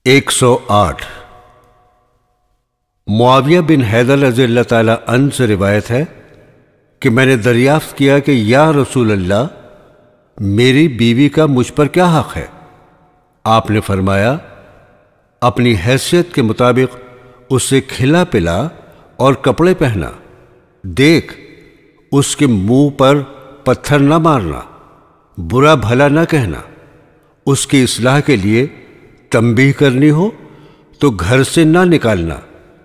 108 معاویہ بن حیدر رضی اللہ تعالیٰ عنہ سے روایت ہے کہ میں نے دریافت کیا کہ یا رسول اللہ، میری بیوی کا مجھ پر کیا حق ہے؟ آپ نے فرمایا، اپنی حیثیت کے مطابق اسے کھلا پلا اور کپڑے پہنا، دیکھ اس کے منہ پر پتھر نہ مارنا، برا بھلا نہ کہنا، اس کی اصلاح کے لیے تنبیہ کرنی ہو تو گھر سے نہ نکالنا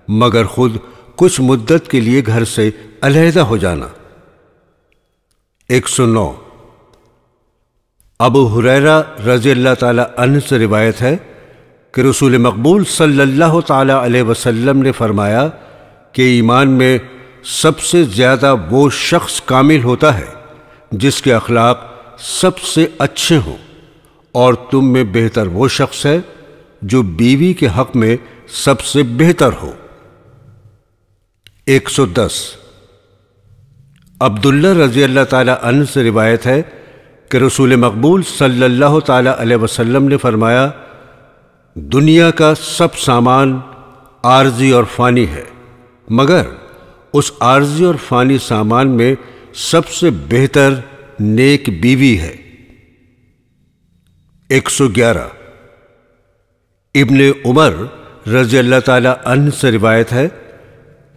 مگر خود کچھ مدت کے لیے گھر سے علیحدہ ہو جانا۔ 109 ابو ہریرہ رضی اللہ تعالی عنہ سے روایت ہے کہ رسول مقبول صلی اللہ تعالی علیہ وسلم نے فرمایا کہ ایمان میں سب سے زیادہ وہ شخص کامل ہوتا ہے جس کے اخلاق سب سے اچھے ہوں، اور تم میں بہتر وہ شخص ہے جو بیوی کے حق میں سب سے بہتر ہو۔ 110 عبداللہ رضی اللہ تعالی عنہ سے روایت ہے کہ رسول مقبول صلی اللہ تعالی علیہ وسلم نے فرمایا، دنیا کا سب سامان عارضی اور فانی ہے، مگر اس عارضی اور فانی سامان میں سب سے بہتر نیک بیوی ہے۔ 111 ابن عمر رضی اللہ تعالی عنہ سے روایت ہے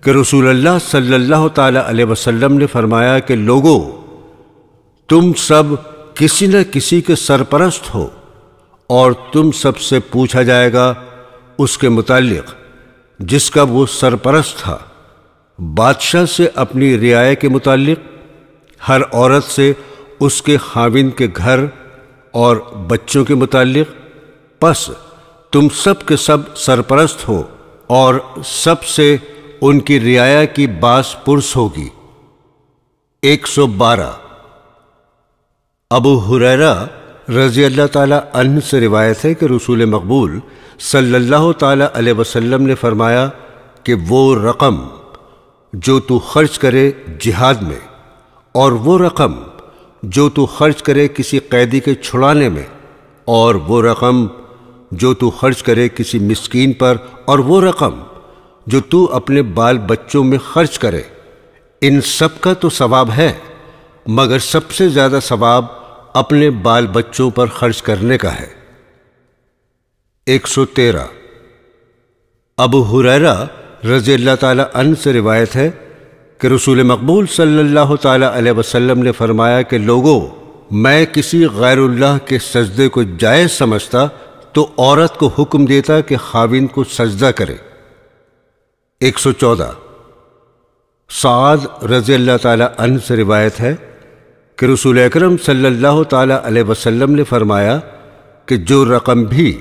کہ رسول اللہ صلی اللہ تعالی علیہ وسلم نے فرمایا کہ لوگو، تم سب کسی نہ کسی کے سرپرست ہو، اور تم سب سے پوچھا جائے گا اس کے متعلق جس کا وہ سرپرست تھا، بادشاہ سے اپنی رعایا کے متعلق، ہر عورت سے اس کے خاوند کے گھر اور بچوں کے متعلق، پس تم سب کے سب سرپرست ہو اور سب سے ان کی رعایا کی باس پرس ہوگی۔ 112 ابو ہریرہ رضی اللہ تعالی عنہ سے روایت ہے کہ رسول مقبول صلی اللہ تعالی علیہ وسلم نے فرمایا کہ وہ رقم جو تو خرچ کرے جہاد میں، اور وہ رقم جو تو خرچ کرے کسی قیدی کے چھڑانے میں، اور وہ رقم جو تو خرچ کرے کسی مسکین پر، اور وہ رقم جو تو اپنے بال بچوں میں خرچ کرے، ان سب کا تو ثواب ہے، مگر سب سے زیادہ ثواب اپنے بال بچوں پر خرچ کرنے کا ہے۔ 113 ابو ہریرہ رضی اللہ تعالی عنہ سے روایت ہے کہ رسول مقبول صلی اللہ تعالی علیہ وسلم نے فرمایا کہ لوگو، میں کسی غیر اللہ کے سجدے کو جائز سمجھتا تو عورت کو حکم دیتا کہ خاوند کو سجدہ کرے۔ 114 سعد رضی اللہ تعالی عنہ سے روایت ہے کہ رسول اکرم صلی اللہ تعالی علیہ وسلم نے فرمایا کہ جو رقم بھی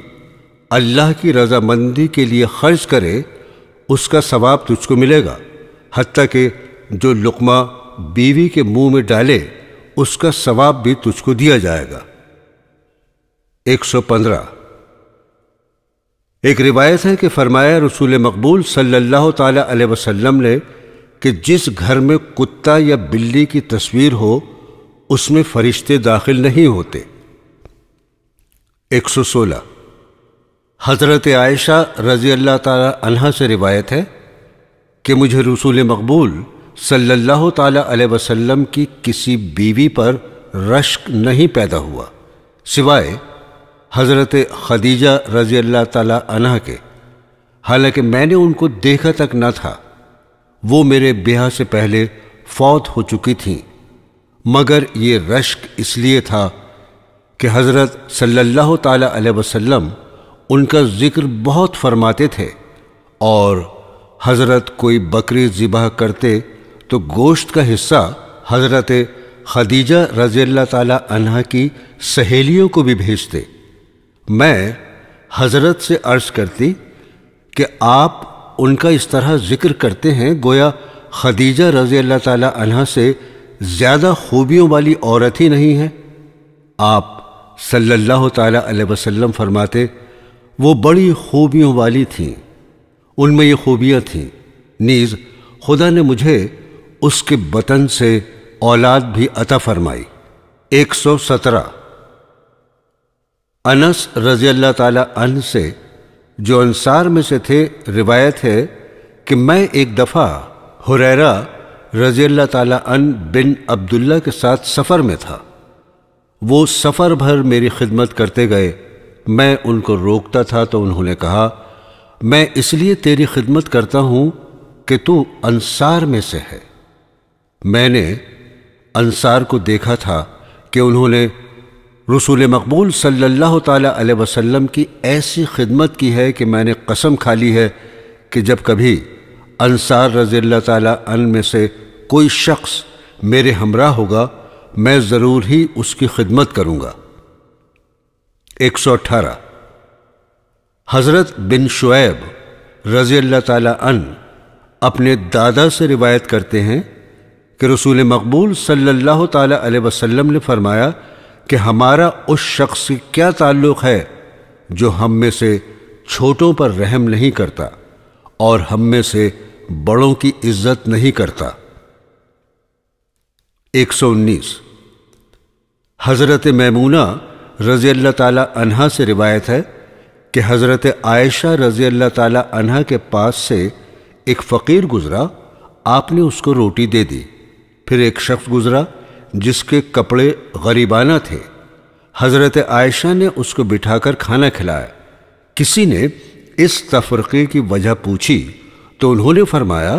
اللہ کی رضامندی کے لیے خرچ کرے اس کا ثواب تجھ کو ملے گا، حتیٰ کہ جو لقمہ بیوی کے منہ میں ڈالے اس کا ثواب بھی تجھ کو دیا جائے گا۔ 115 ایک روایت ہے کہ فرمایا رسول مقبول صلی اللہ تعالی علیہ وسلم نے کہ جس گھر میں کتا یا بلی کی تصویر ہو اس میں فرشتے داخل نہیں ہوتے۔ 116 حضرت عائشہ رضی اللہ تعالی عنہا سے روایت ہے کہ مجھے رسول مقبول صلی اللہ تعالی علیہ وسلم کی کسی بیوی پر رشک نہیں پیدا ہوا سوائے حضرت خدیجہ رضی اللہ تعالی عنہا کے، حالانکہ میں نے ان کو دیکھا تک نہ تھا، وہ میرے بیاہ سے پہلے فوت ہو چکی تھیں، مگر یہ رشک اس لیے تھا کہ حضرت صلی اللہ تعالی علیہ وسلم ان کا ذکر بہت فرماتے تھے، اور حضرت کوئی بکری ذبح کرتے تو گوشت کا حصہ حضرت خدیجہ رضی اللہ تعالی عنہا کی سہیلیوں کو بھی بھیجتے۔ میں حضرت سے عرض کرتی کہ آپ ان کا اس طرح ذکر کرتے ہیں گویا خدیجہ رضی اللہ تعالی عنہا سے زیادہ خوبیوں والی عورت ہی نہیں ہے۔ آپ صلی اللہ تعالی علیہ وسلم فرماتے، وہ بڑی خوبیوں والی تھیں، ان میں یہ خوبیاں تھیں، نیز خدا نے مجھے اس کے بطن سے اولاد بھی عطا فرمائی۔ 117 انس رضی اللہ تعالی عنہ سے جو انصار میں سے تھے، روایت ہے کہ میں ایک دفعہ حریرہ رضی اللہ تعالیٰ عنہ بن عبداللہ کے ساتھ سفر میں تھا۔ وہ سفر بھر میری خدمت کرتے گئے، میں ان کو روکتا تھا تو انہوں نے کہا، میں اس لیے تیری خدمت کرتا ہوں کہ تو انصار میں سے ہے۔ میں نے انصار کو دیکھا تھا کہ انہوں نے رسول مقبول صلی اللہ تعالیٰ علیہ وسلم کی ایسی خدمت کی ہے کہ میں نے قسم کھا لی ہے کہ جب کبھی انصار رضی اللہ تعالیٰ عنہ میں سے کوئی شخص میرے ہمراہ ہوگا میں ضرور ہی اس کی خدمت کروں گا۔ 118 حضرت بن شعیب رضی اللہ تعالیٰ عنہ اپنے دادا سے روایت کرتے ہیں کہ رسول مقبول صلی اللہ تعالیٰ علیہ وسلم نے فرمایا کہ ہمارا اس شخص سے کیا تعلق ہے جو ہم میں سے چھوٹوں پر رحم نہیں کرتا اور ہم میں سے بڑوں کی عزت نہیں کرتا۔ 119 حضرت میمونہ رضی اللہ تعالیٰ عنہا سے روایت ہے کہ حضرت عائشہ رضی اللہ تعالیٰ عنہا کے پاس سے ایک فقیر گزرا، آپ نے اس کو روٹی دے دی۔ پھر ایک شخص گزرا جس کے کپڑے غریبانہ تھے، حضرت عائشہ نے اس کو بٹھا کر کھانا کھلایا۔ کسی نے اس تفرقے کی وجہ پوچھی تو انہوں نے فرمایا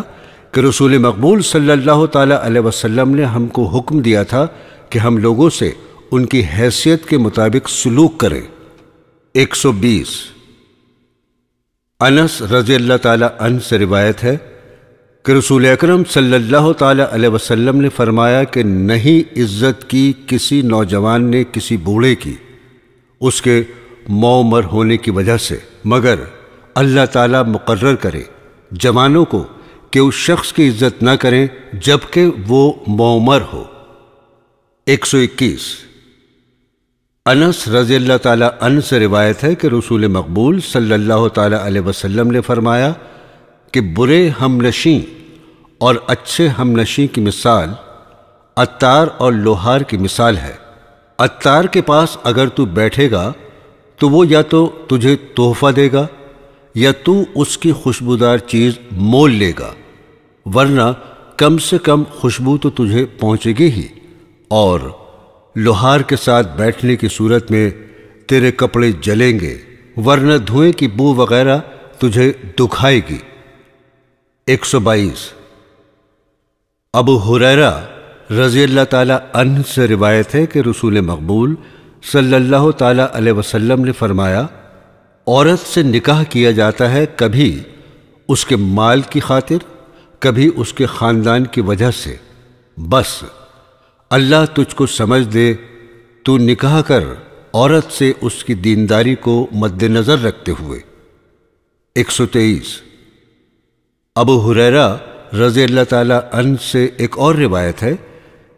کہ رسول مقبول صلی اللہ تعالیٰ علیہ وسلم نے ہم کو حکم دیا تھا کہ ہم لوگوں سے ان کی حیثیت کے مطابق سلوک کریں۔ 120 انس رضی اللہ تعالیٰ عنہ سے روایت ہے کہ رسول اکرم صلی اللہ تعالیٰ علیہ وسلم نے فرمایا کہ نہیں عزت کی کسی نوجوان نے کسی بوڑھے کی اس کے مومر ہونے کی وجہ سے، مگر اللہ تعالیٰ مقرر کرے جوانوں کو کہ اس شخص کی عزت نہ کریں جبکہ وہ مومر ہو۔ 121 انس رضی اللہ تعالیٰ عنہ سے روایت ہے کہ رسول مقبول صلی اللہ تعالیٰ علیہ وسلم نے فرمایا کہ برے ہم نشیں اور اچھے ہم نشیں کی مثال عطار اور لوہار کی مثال ہے۔ عطار کے پاس اگر تو بیٹھے گا تو وہ یا تو تجھے تحفہ دے گا یا تو اس کی خوشبودار چیز مول لے گا، ورنہ کم سے کم خوشبو تو تجھے پہنچے گی ہی، اور لوہار کے ساتھ بیٹھنے کی صورت میں تیرے کپڑے جلیں گے، ورنہ دھوئیں کی بو وغیرہ تجھے دکھائے گی۔ 122 ابو ہریرہ رضی اللہ تعالیٰ عنہ سے روایت ہے کہ رسول مقبول صلی اللہ تعالیٰ علیہ وسلم نے فرمایا، عورت سے نکاح کیا جاتا ہے کبھی اس کے مال کی خاطر، کبھی اس کے خاندان کی وجہ سے، بس اللہ تجھ کو سمجھ دے تو نکاح کر عورت سے اس کی دینداری کو مد نظر رکھتے ہوئے۔ 123 ابو ہریرہ رضی اللہ تعالیٰ عنہ سے ایک اور روایت ہے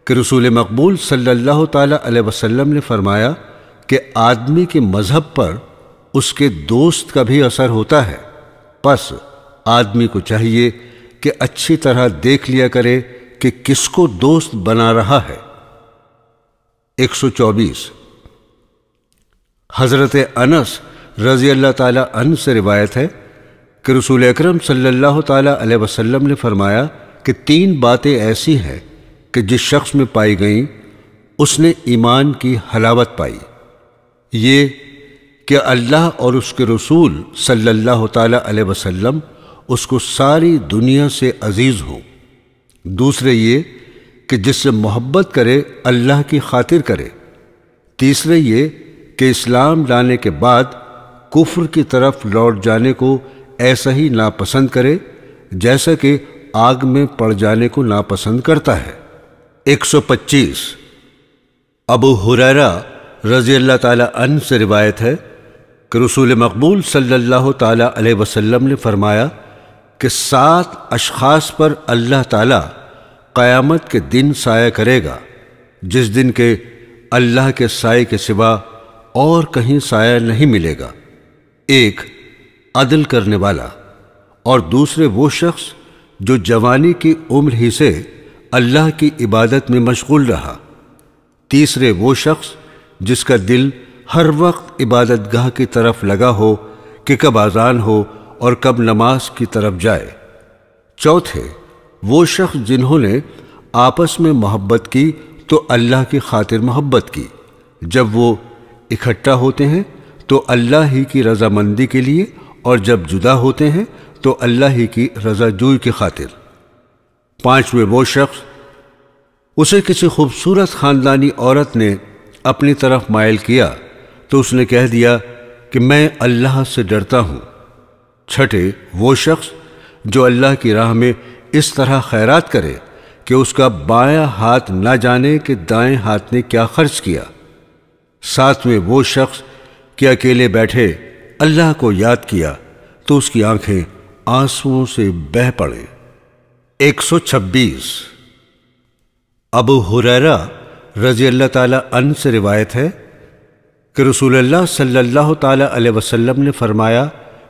کہ رسول مقبول صلی اللہ تعالیٰ علیہ وسلم نے فرمایا کہ آدمی کے مذہب پر اس کے دوست کا بھی اثر ہوتا ہے، پس آدمی کو چاہیے کہ اچھی طرح دیکھ لیا کرے کہ کس کو دوست بنا رہا ہے۔ 124 حضرت انس رضی اللہ تعالیٰ عنہ سے روایت ہے کہ رسول اکرم صلی اللہ تعالیٰ علیہ وسلم نے فرمایا کہ 3 باتیں ایسی ہیں کہ جس شخص میں پائی گئیں اس نے ایمان کی حلاوت پائی، یہ کہ اللہ اور اس کے رسول صلی اللہ تعالیٰ علیہ وسلم اس کو ساری دنیا سے عزیز ہوں، دوسرے یہ کہ جس سے محبت کرے اللہ کی خاطر کرے، تیسرے یہ کہ اسلام لانے کے بعد کفر کی طرف لوٹ جانے کو ایسا ہی ناپسند کرے جیسا کہ آگ میں پڑ جانے کو ناپسند کرتا ہے۔ 125 ابو ہریرہ رضی اللہ تعالیٰ عنہ سے روایت ہے کہ رسول مقبول صلی اللہ تعالیٰ علیہ وسلم نے فرمایا کہ 7 اشخاص پر اللہ تعالیٰ قیامت کے دن سایہ کرے گا، جس دن کے اللہ کے سائے کے سوا اور کہیں سایہ نہیں ملے گا۔ 1 عدل کرنے والا، اور دوسرے وہ شخص جو جوانی کی عمر ہی سے اللہ کی عبادت میں مشغول رہا، تیسرے وہ شخص جس کا دل ہر وقت عبادت گاہ کی طرف لگا ہو کہ کب اذان ہو اور کب نماز کی طرف جائے۔ چوتھے وہ شخص جنہوں نے آپس میں محبت کی تو اللہ کی خاطر محبت کی، جب وہ اکٹھا ہوتے ہیں تو اللہ ہی کی رضامندی کے لیے، اور جب جدا ہوتے ہیں تو اللہ ہی کی رضا جوئی کی خاطر۔ پانچویں وہ شخص اسے کسی خوبصورت خاندانی عورت نے اپنی طرف مائل کیا تو اس نے کہہ دیا کہ میں اللہ سے ڈرتا ہوں۔ چھٹے وہ شخص جو اللہ کی راہ میں اس طرح خیرات کرے کہ اس کا بایاں ہاتھ نہ جانے کہ دائیں ہاتھ نے کیا خرچ کیا۔ ساتویں وہ شخص کہ اکیلے بیٹھے اللہ کو یاد کیا تو اس کی آنکھیں آنسوؤں سے بہہ پڑیں۔ 126 ابو ہریرہ رضی اللہ تعالی عنہ سے روایت ہے کہ رسول اللہ صلی اللہ تعالی علیہ وسلم نے فرمایا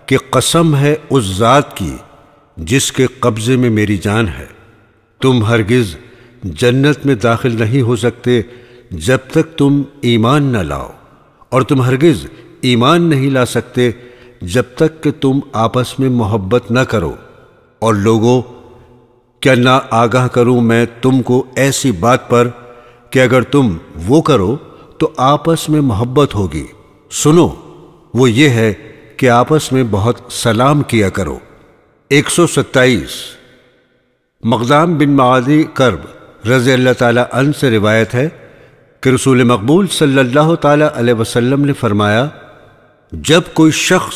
کہ قسم ہے اس ذات کی جس کے قبضے میں میری جان ہے، تم ہرگز جنت میں داخل نہیں ہو سکتے جب تک تم ایمان نہ لاؤ، اور تم ہرگز ایمان نہیں لا سکتے جب تک کہ تم آپس میں محبت نہ کرو۔ اور لوگوں، کیا نہ آگاہ کروں میں تم کو ایسی بات پر کہ اگر تم وہ کرو تو آپس میں محبت ہوگی؟ سنو، وہ یہ ہے کہ آپس میں بہت سلام کیا کرو۔ 127 مقدام بن معاذ کرب رضی اللہ تعالی عنہ سے روایت ہے کہ رسول مقبول صلی اللہ تعالی علیہ وسلم نے فرمایا، جب کوئی شخص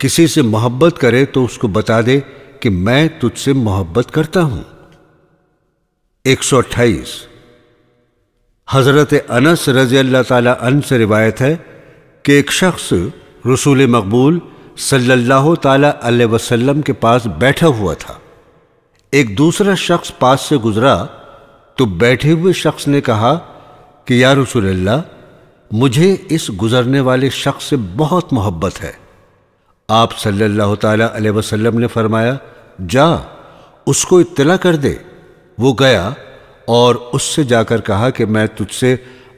کسی سے محبت کرے تو اس کو بتا دے کہ میں تجھ سے محبت کرتا ہوں۔ 128 حضرت انس رضی اللہ تعالی عنہ سے روایت ہے کہ ایک شخص رسول مقبول صلی اللہ تعالی علیہ وسلم کے پاس بیٹھا ہوا تھا۔ ایک دوسرا شخص پاس سے گزرا تو بیٹھے ہوئے شخص نے کہا کہ یا رسول اللہ، مجھے اس گزرنے والے شخص سے بہت محبت ہے۔ آپ صلی اللہ تعالی علیہ وسلم نے فرمایا، جا اس کو اطلاع کر دے۔ وہ گیا اور اس سے جا کر کہا کہ میں تجھ سے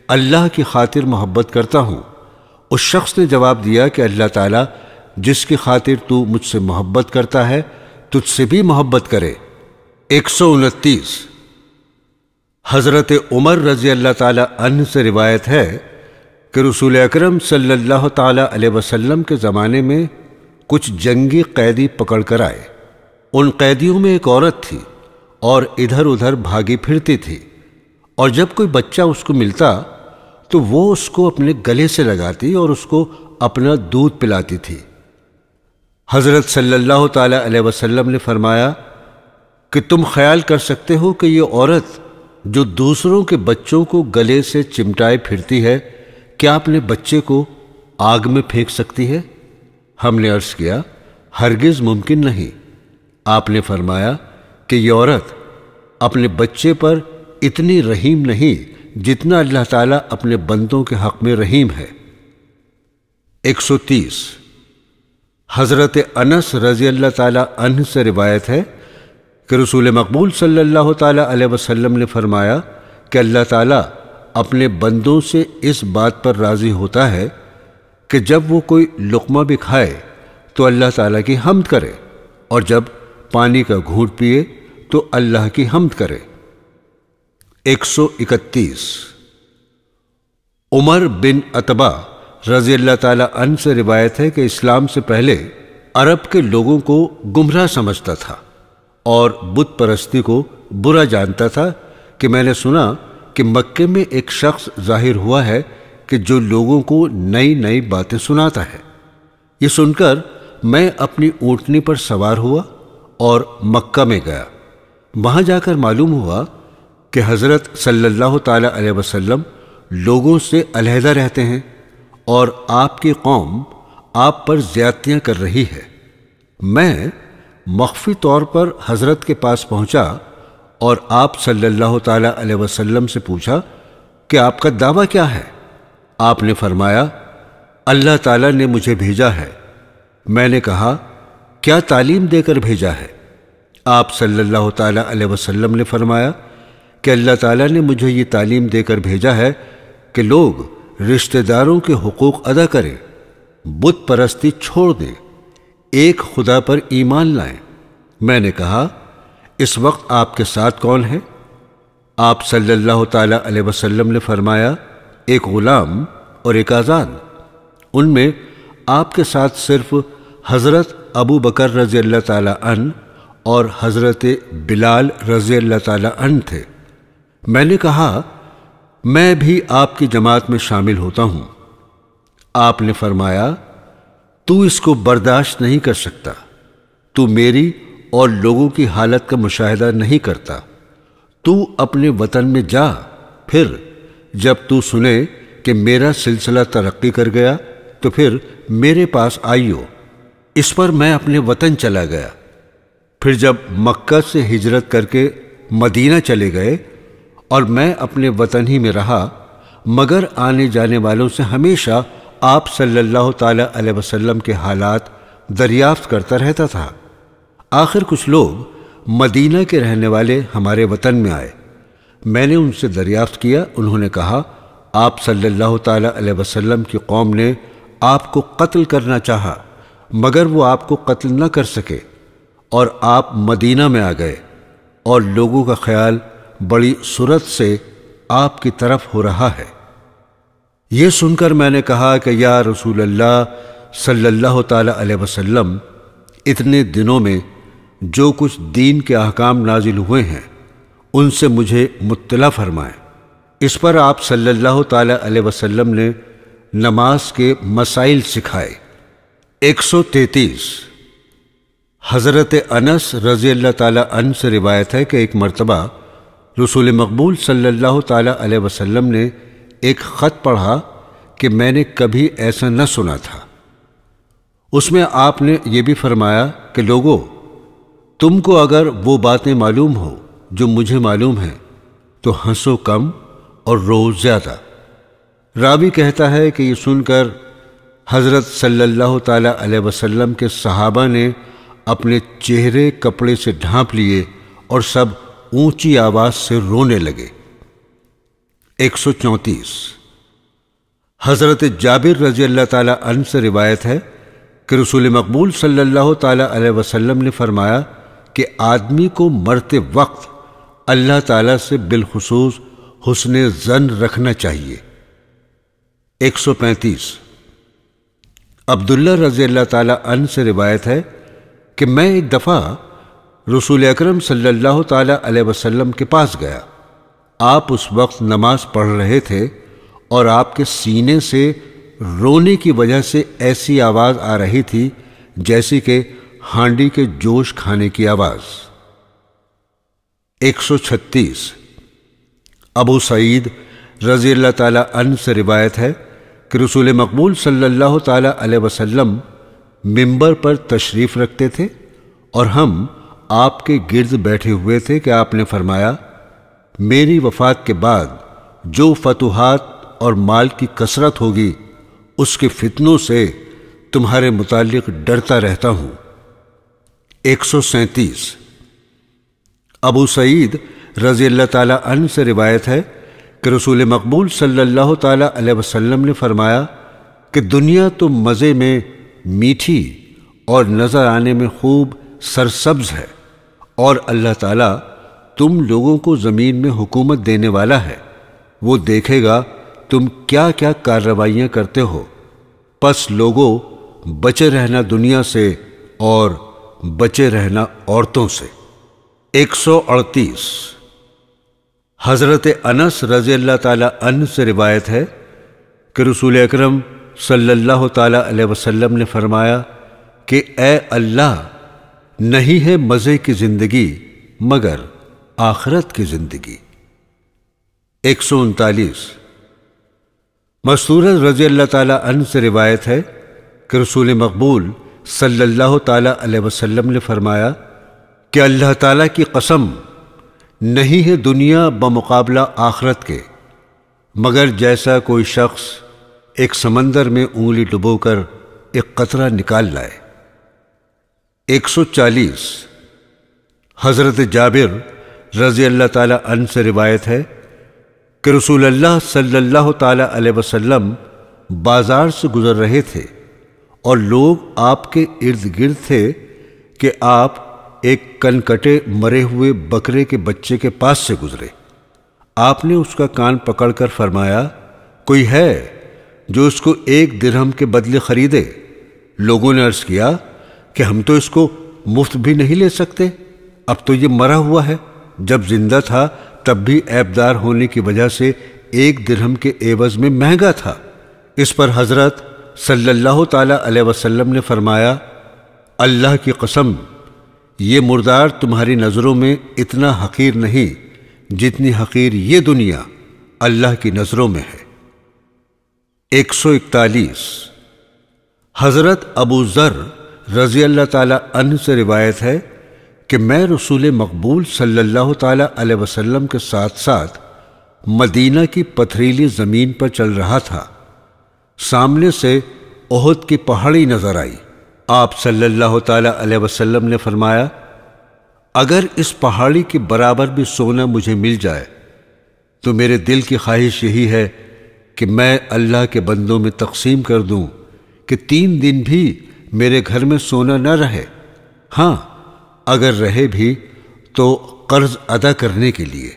اللہ کی خاطر محبت کرتا ہوں۔ اس شخص نے جواب دیا کہ اللہ تعالیٰ جس کی خاطر تو مجھ سے محبت کرتا ہے تجھ سے بھی محبت کرے۔ 129 حضرت عمر رضی اللہ تعالی عنہ سے روایت ہے کہ رسول اکرم صلی اللہ تعالی علیہ وسلم کے زمانے میں کچھ جنگی قیدی پکڑ کر آئے۔ ان قیدیوں میں ایک عورت تھی اور ادھر ادھر بھاگی پھرتی تھی، اور جب کوئی بچہ اس کو ملتا تو وہ اس کو اپنے گلے سے لگاتی اور اس کو اپنا دودھ پلاتی تھی۔ حضرت صلی اللہ تعالی علیہ وسلم نے فرمایا کہ تم خیال کر سکتے ہو کہ یہ عورت جو دوسروں کے بچوں کو گلے سے چمٹائے پھرتی ہے، کیا اپنے بچے کو آگ میں پھینک سکتی ہے؟ ہم نے عرض کیا، ہرگز ممکن نہیں۔ آپ نے فرمایا کہ یہ عورت اپنے بچے پر اتنی رحیم نہیں جتنا اللہ تعالیٰ اپنے بندوں کے حق میں رحیم ہے۔ 130 حضرت انس رضی اللہ تعالی عنہ سے روایت ہے کہ رسول مقبول صلی اللہ تعالی علیہ وسلم نے فرمایا کہ اللہ تعالیٰ اپنے بندوں سے اس بات پر راضی ہوتا ہے کہ جب وہ کوئی لقمہ بھی کھائے تو اللہ تعالیٰ کی حمد کرے، اور جب پانی کا گھونٹ پیے تو اللہ کی حمد کرے۔ 131 عمر بن عتبہ رضی اللہ تعالی عنہ سے روایت ہے کہ اسلام سے پہلے عرب کے لوگوں کو گمراہ سمجھتا تھا اور بت پرستی کو برا جانتا تھا کہ میں نے سنا کہ مکے میں ایک شخص ظاہر ہوا ہے کہ جو لوگوں کو نئی نئی باتیں سناتا ہے۔ یہ سن کر میں اپنی اونٹنی پر سوار ہوا اور مکہ میں گیا۔ وہاں جا کر معلوم ہوا کہ حضرت صلی اللہ تعالی علیہ وسلم لوگوں سے علیحدہ رہتے ہیں اور آپ کی قوم آپ پر زیادتیاں کر رہی ہے۔ میں مخفی طور پر حضرت کے پاس پہنچا اور آپ صلی اللہ تعالی علیہ وسلم سے پوچھا کہ آپ کا دعویٰ کیا ہے؟ آپ نے فرمایا، اللہ تعالیٰ نے مجھے بھیجا ہے۔ میں نے کہا، کیا تعلیم دے کر بھیجا ہے؟ آپ صلی اللہ تعالی علیہ وسلم نے فرمایا کہ اللہ تعالیٰ نے مجھے یہ تعلیم دے کر بھیجا ہے کہ لوگ رشتہ داروں کے حقوق ادا کریں، بت پرستی چھوڑ دیں، ایک خدا پر ایمان لائیں۔ میں نے کہا اس وقت آپ کے ساتھ کون ہے؟ آپ صلی اللہ تعالی علیہ وسلم نے فرمایا ایک غلام اور ایک آزاد۔ ان میں آپ کے ساتھ صرف حضرت ابو بکر رضی اللہ تعالی عنہ اور حضرت بلال رضی اللہ تعالی عنہ تھے۔ میں نے کہا میں بھی آپ کی جماعت میں شامل ہوتا ہوں۔ آپ نے فرمایا تو اس کو برداشت نہیں کر سکتا، تو میری اور لوگوں کی حالت کا مشاہدہ نہیں کرتا، تو اپنے وطن میں جا، پھر جب تو سنے کہ میرا سلسلہ ترقی کر گیا تو پھر میرے پاس آئیو۔ اس پر میں اپنے وطن چلا گیا۔ پھر جب مکہ سے ہجرت کر کے مدینہ چلے گئے اور میں اپنے وطن ہی میں رہا، مگر آنے جانے والوں سے ہمیشہ آپ صلی اللہ تعالی علیہ وسلم کے حالات دریافت کرتا رہتا تھا۔ آخر کچھ لوگ مدینہ کے رہنے والے ہمارے وطن میں آئے۔ میں نے ان سے دریافت کیا، انہوں نے کہا آپ صلی اللہ تعالی علیہ وسلم کی قوم نے آپ کو قتل کرنا چاہا، مگر وہ آپ کو قتل نہ کر سکے، اور آپ مدینہ میں آ گئے، اور لوگوں کا خیال بڑی سرعت سے آپ کی طرف ہو رہا ہے۔ یہ سن کر میں نے کہا کہ یا رسول اللہ صلی اللہ تعالی علیہ وسلم، اتنے دنوں میں جو کچھ دین کے احکام نازل ہوئے ہیں ان سے مجھے مطلع فرمائیں۔ اس پر آپ صلی اللہ تعالی علیہ وسلم نے نماز کے مسائل سکھائے۔ 133 حضرت انس رضی اللہ تعالی عنہ سے روایت ہے کہ ایک مرتبہ رسول مقبول صلی اللہ تعالی علیہ وسلم نے ایک خط پڑھا کہ میں نے کبھی ایسا نہ سنا تھا۔ اس میں آپ نے یہ بھی فرمایا کہ لوگو، تم کو اگر وہ باتیں معلوم ہو جو مجھے معلوم ہیں تو ہنسو کم اور رو زیادہ۔ راوی کہتا ہے کہ یہ سن کر حضرت صلی اللہ تعالی علیہ وسلم کے صحابہ نے اپنے چہرے کپڑے سے ڈھانپ لیے اور سب اونچی آواز سے رونے لگے۔ 134 حضرت جابر رضی اللہ تعالی عنہ سے روایت ہے کہ رسول مقبول صلی اللہ تعالی علیہ وسلم نے فرمایا کہ آدمی کو مرتے وقت اللہ تعالی سے بالخصوص حسن ظن رکھنا چاہیے۔ 135 عبداللہ رضی اللہ تعالی عنہ سے روایت ہے کہ میں ایک دفعہ رسول اکرم صلی اللہ تعالی علیہ وسلم کے پاس گیا۔ آپ اس وقت نماز پڑھ رہے تھے اور آپ کے سینے سے رونے کی وجہ سے ایسی آواز آ رہی تھی جیسی کہ ہانڈی کے جوش کھانے کی آواز۔ 136 ابو سعید رضی اللہ تعالی عنہ سے روایت ہے کہ رسول مقبول صلی اللہ تعالی علیہ وسلم منبر پر تشریف رکھتے تھے اور ہم آپ کے گرد بیٹھے ہوئے تھے کہ آپ نے فرمایا میری وفات کے بعد جو فتوحات اور مال کی کثرت ہوگی اس کے فتنوں سے تمہارے متعلق ڈرتا رہتا ہوں۔ 137 ابو سعید رضی اللہ تعالی عنہ سے روایت ہے کہ رسول مقبول صلی اللہ تعالی علیہ وسلم نے فرمایا کہ دنیا تو مزے میں میٹھی اور نظر آنے میں خوب سرسبز ہے، اور اللہ تعالیٰ تم لوگوں کو زمین میں حکومت دینے والا ہے، وہ دیکھے گا تم کیا کیا کارروائیاں کرتے ہو، پس لوگوں بچے رہنا دنیا سے اور بچے رہنا عورتوں سے۔ 138 حضرت انس رضی اللہ تعالی عنہ سے روایت ہے کہ رسول اکرم صلی اللہ تعالی علیہ وسلم نے فرمایا کہ اے اللہ، نہیں ہے مزے کی زندگی مگر آخرت کی زندگی۔ 139 مسعود رضی اللہ تعالی عنہ سے روایت ہے کہ رسول مقبول صلی اللہ تعالی علیہ وسلم نے فرمایا کہ اللہ تعالیٰ کی قسم، نہیں ہے دنیا بمقابلہ آخرت کے مگر جیسا کوئی شخص ایک سمندر میں انگلی ڈبو کر ایک قطرہ نکال لائے۔ 140 حضرت جابر رضی اللہ تعالی عنہ سے روایت ہے کہ رسول اللہ صلی اللہ تعالی علیہ وسلم بازار سے گزر رہے تھے اور لوگ آپ کے ارد گرد تھے کہ آپ ایک کنکٹے مرے ہوئے بکرے کے بچے کے پاس سے گزرے۔ آپ نے اس کا کان پکڑ کر فرمایا، کوئی ہے جو اس کو 1 درہم کے بدلے خریدے؟ لوگوں نے عرض کیا کہ ہم تو اس کو مفت بھی نہیں لے سکتے، اب تو یہ مرا ہوا ہے، جب زندہ تھا تب بھی عیبدار ہونے کی وجہ سے 1 درہم کے عوض میں مہنگا تھا۔ اس پر حضرت صلی اللہ تعالی علیہ وسلم نے فرمایا، اللہ کی قسم، یہ مردار تمہاری نظروں میں اتنا حقیر نہیں جتنی حقیر یہ دنیا اللہ کی نظروں میں ہے۔ 141 حضرت ابو ذر رضی اللہ تعالی عنہ سے روایت ہے کہ میں رسول مقبول صلی اللہ تعالی علیہ وسلم کے ساتھ ساتھ مدینہ کی پتھریلی زمین پر چل رہا تھا۔ سامنے سے احد کی پہاڑی نظر آئی۔ آپ صلی اللہ تعالی علیہ وسلم نے فرمایا، اگر اس پہاڑی کے برابر بھی سونا مجھے مل جائے تو میرے دل کی خواہش یہی ہے کہ میں اللہ کے بندوں میں تقسیم کر دوں کہ 3 دن بھی میرے گھر میں سونا نہ رہے، ہاں اگر رہے بھی تو قرض ادا کرنے کے لیے۔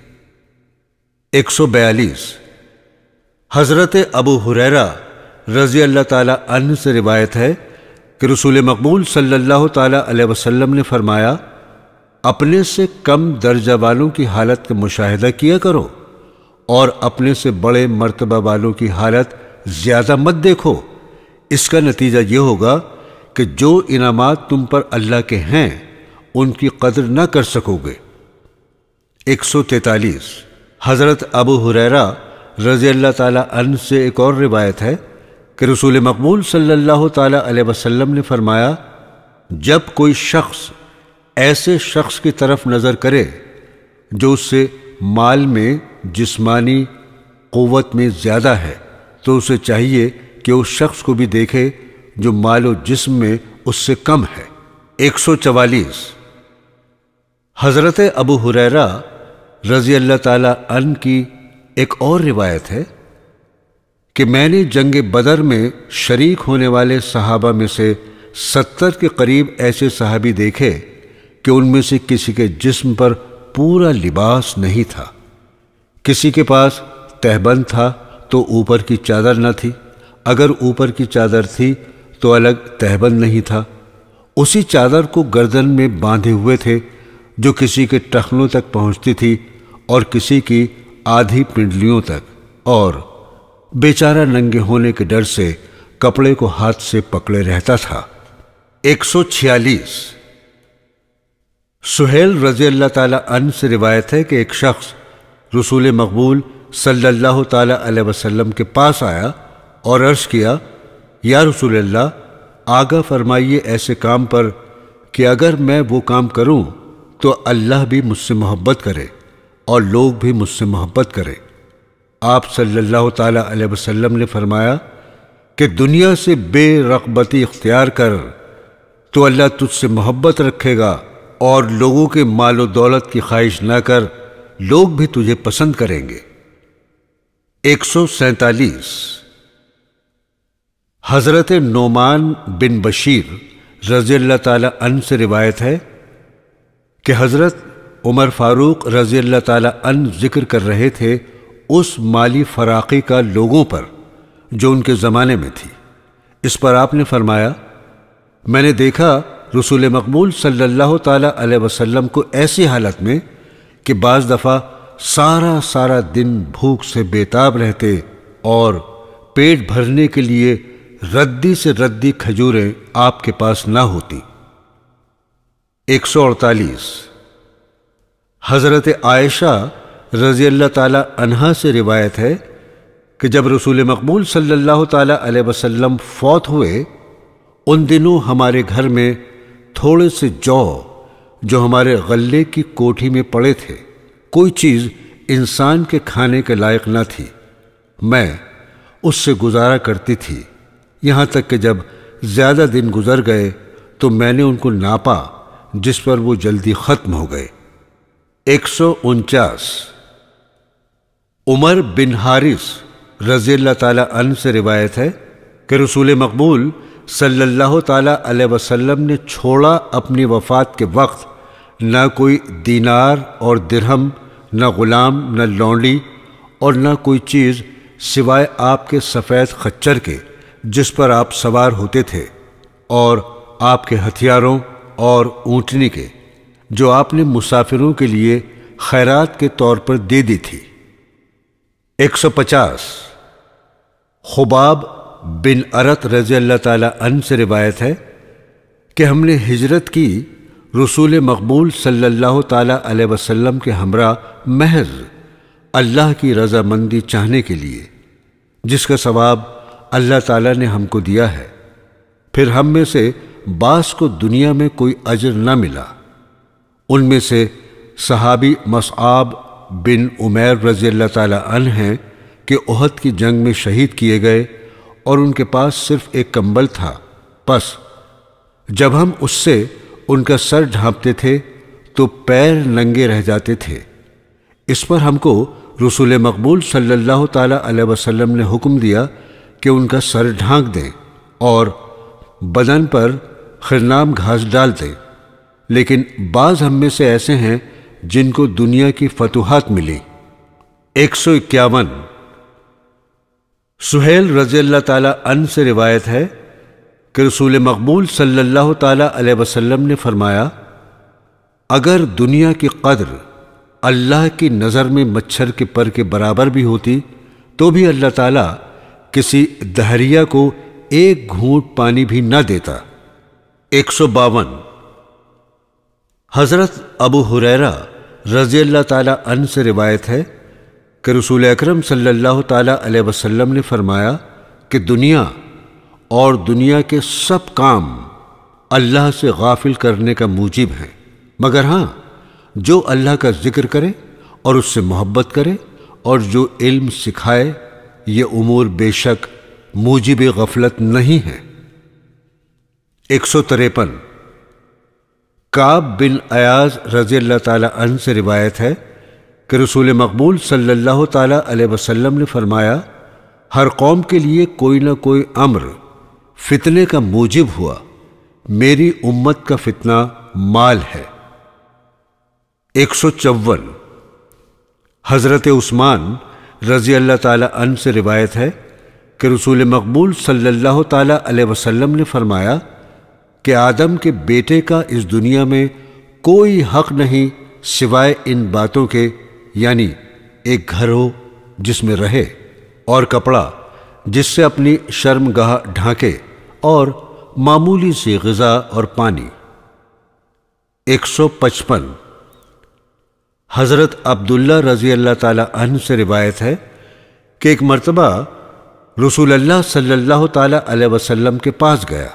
142 حضرت ابو ہریرہ رضی اللہ تعالی عنہ سے روایت ہے کہ رسول مقبول صلی اللہ تعالی علیہ وسلم نے فرمایا، اپنے سے کم درجہ والوں کی حالت کا مشاہدہ کیا کرو اور اپنے سے بڑے مرتبہ والوں کی حالت زیادہ مت دیکھو، اس کا نتیجہ یہ ہوگا کہ جو انعامات تم پر اللہ کے ہیں ان کی قدر نہ کر سکو گے۔ 143 حضرت ابو ہریرہ رضی اللہ تعالی عنہ سے ایک اور روایت ہے کہ رسول مقبول صلی اللہ تعالی علیہ وسلم نے فرمایا، جب کوئی شخص ایسے شخص کی طرف نظر کرے جو اس سے مال میں جسمانی قوت میں زیادہ ہے تو اسے چاہیے کہ اس شخص کو بھی دیکھے جو مال و جسم میں اس سے کم ہے۔ 144 حضرت ابو ہریرہ رضی اللہ تعالی عنہ کی ایک اور روایت ہے کہ میں نے جنگ بدر میں شریک ہونے والے صحابہ میں سے 70 کے قریب ایسے صحابی دیکھے کہ ان میں سے کسی کے جسم پر پورا لباس نہیں تھا، کسی کے پاس تہبند تھا تو اوپر کی چادر نہ تھی، اگر اوپر کی چادر تھی تو الگ تہبند نہیں تھا، اسی چادر کو گردن میں باندھے ہوئے تھے جو کسی کے ٹخنوں تک پہنچتی تھی اور کسی کی آدھی پنڈلیوں تک، اور بیچارہ ننگے ہونے کے ڈر سے کپڑے کو ہاتھ سے پکڑے رہتا تھا۔ 146 سہیل رضی اللہ تعالی عنہ سے روایت ہے کہ ایک شخص رسول مقبول صلی اللہ تعالی علیہ وسلم کے پاس آیا اور عرض کیا، یا رسول اللہ، آگاہ فرمائیے ایسے کام پر کہ اگر میں وہ کام کروں تو اللہ بھی مجھ سے محبت کرے اور لوگ بھی مجھ سے محبت کرے۔ آپ صلی اللہ تعالی علیہ وسلم نے فرمایا کہ دنیا سے بے رغبتی اختیار کر تو اللہ تجھ سے محبت رکھے گا، اور لوگوں کے مال و دولت کی خواہش نہ کر، لوگ بھی تجھے پسند کریں گے۔ 147 حضرت نعمان بن بشیر رضی اللہ تعالی عنہ سے روایت ہے کہ حضرت عمر فاروق رضی اللہ تعالی عنہ ذکر کر رہے تھے اس مالی فراقی کا لوگوں پر جو ان کے زمانے میں تھی۔ اس پر آپ نے فرمایا، میں نے دیکھا رسول مقبول صلی اللہ تعالی علیہ وسلم کو ایسی حالت میں کہ بعض دفعہ سارا دن بھوک سے بیتاب رہتے اور پیٹ بھرنے کے لیے ردی سے ردی کھجوریں آپ کے پاس نہ ہوتی۔ 148 حضرت عائشہ رضی اللہ تعالی عنہا سے روایت ہے کہ جب رسول مقبول صلی اللہ تعالی علیہ وسلم فوت ہوئے، ان دنوں ہمارے گھر میں تھوڑے سے جو ہمارے غلے کی کوٹھی میں پڑے تھے، کوئی چیز انسان کے کھانے کے لائق نہ تھی، میں اس سے گزارا کرتی تھی، یہاں تک کہ جب زیادہ دن گزر گئے تو میں نے ان کو ناپا، جس پر وہ جلدی ختم ہو گئے۔ 149 عمر بن حارث رضی اللہ تعالی عنہ سے روایت ہے کہ رسول مقبول صلی اللہ تعالیٰ علیہ وسلم نے چھوڑا اپنی وفات کے وقت نہ کوئی دینار اور درہم، نہ غلام، نہ لونڈی اور نہ کوئی چیز سوائے آپ کے سفید خچر کے جس پر آپ سوار ہوتے تھے، اور آپ کے ہتھیاروں اور اونٹنی کے جو آپ نے مسافروں کے لیے خیرات کے طور پر دے دی تھی۔ 150 خباب بن ارت رضی اللہ تعالی عنہ سے روایت ہے کہ ہم نے ہجرت کی رسول مقبول صلی اللہ تعالی علیہ وسلم کے ہمراہ محض اللہ کی رضامندی چاہنے کے لیے، جس کا ثواب اللہ تعالی نے ہم کو دیا ہے۔ پھر ہم میں سے بعض کو دنیا میں کوئی اجر نہ ملا۔ ان میں سے صحابی مصعب بن عمیر رضی اللہ تعالی عنہ ہیں کہ احد کی جنگ میں شہید کیے گئے اور ان کے پاس صرف ایک کمبل تھا، پس جب ہم اس سے ان کا سر ڈھانپتے تھے تو پیر ننگے رہ جاتے تھے۔ اس پر ہم کو رسول مقبول صلی اللہ تعالی علیہ وسلم نے حکم دیا کہ ان کا سر ڈھانک دیں اور بدن پر خرنام گھاس ڈال دیں، لیکن بعض ہم میں سے ایسے ہیں جن کو دنیا کی فتوحات ملی۔ 151 سہیل رضی اللہ تعالی عنہ سے روایت ہے کہ رسول مقبول صلی اللہ تعالی علیہ وسلم نے فرمایا، اگر دنیا کی قدر اللہ کی نظر میں مچھر کے پر کے برابر بھی ہوتی تو بھی اللہ تعالی کسی دہریہ کو ایک گھونٹ پانی بھی نہ دیتا۔ 152 حضرت ابو ہریرہ رضی اللہ تعالی عنہ سے روایت ہے کہ رسول اکرم صلی اللہ تعالی علیہ وسلم نے فرمایا کہ دنیا اور دنیا کے سب کام اللہ سے غافل کرنے کا موجب ہیں، مگر ہاں جو اللہ کا ذکر کرے اور اس سے محبت کرے اور جو علم سکھائے، یہ امور بے شک موجب غفلت نہیں ہے۔ 153 کعب بن ایاز رضی اللہ تعالی عنہ سے روایت ہے کہ رسول مقبول صلی اللہ تعالی علیہ وسلم نے فرمایا، ہر قوم کے لیے کوئی نہ کوئی امر فتنے کا موجب ہوا، میری امت کا فتنہ مال ہے۔ 154 حضرت عثمان رضی اللہ تعالی عنہ سے روایت ہے کہ رسول مقبول صلی اللہ تعالی علیہ وسلم نے فرمایا کہ آدم کے بیٹے کا اس دنیا میں کوئی حق نہیں سوائے ان باتوں کے، یعنی ایک گھر ہو جس میں رہے، اور کپڑا جس سے اپنی شرمگاہ ڈھانکے، اور معمولی سی غذا اور پانی۔ 155 حضرت عبداللہ رضی اللہ تعالی عنہ سے روایت ہے کہ ایک مرتبہ رسول اللہ صلی اللہ تعالی علیہ وسلم کے پاس گیا۔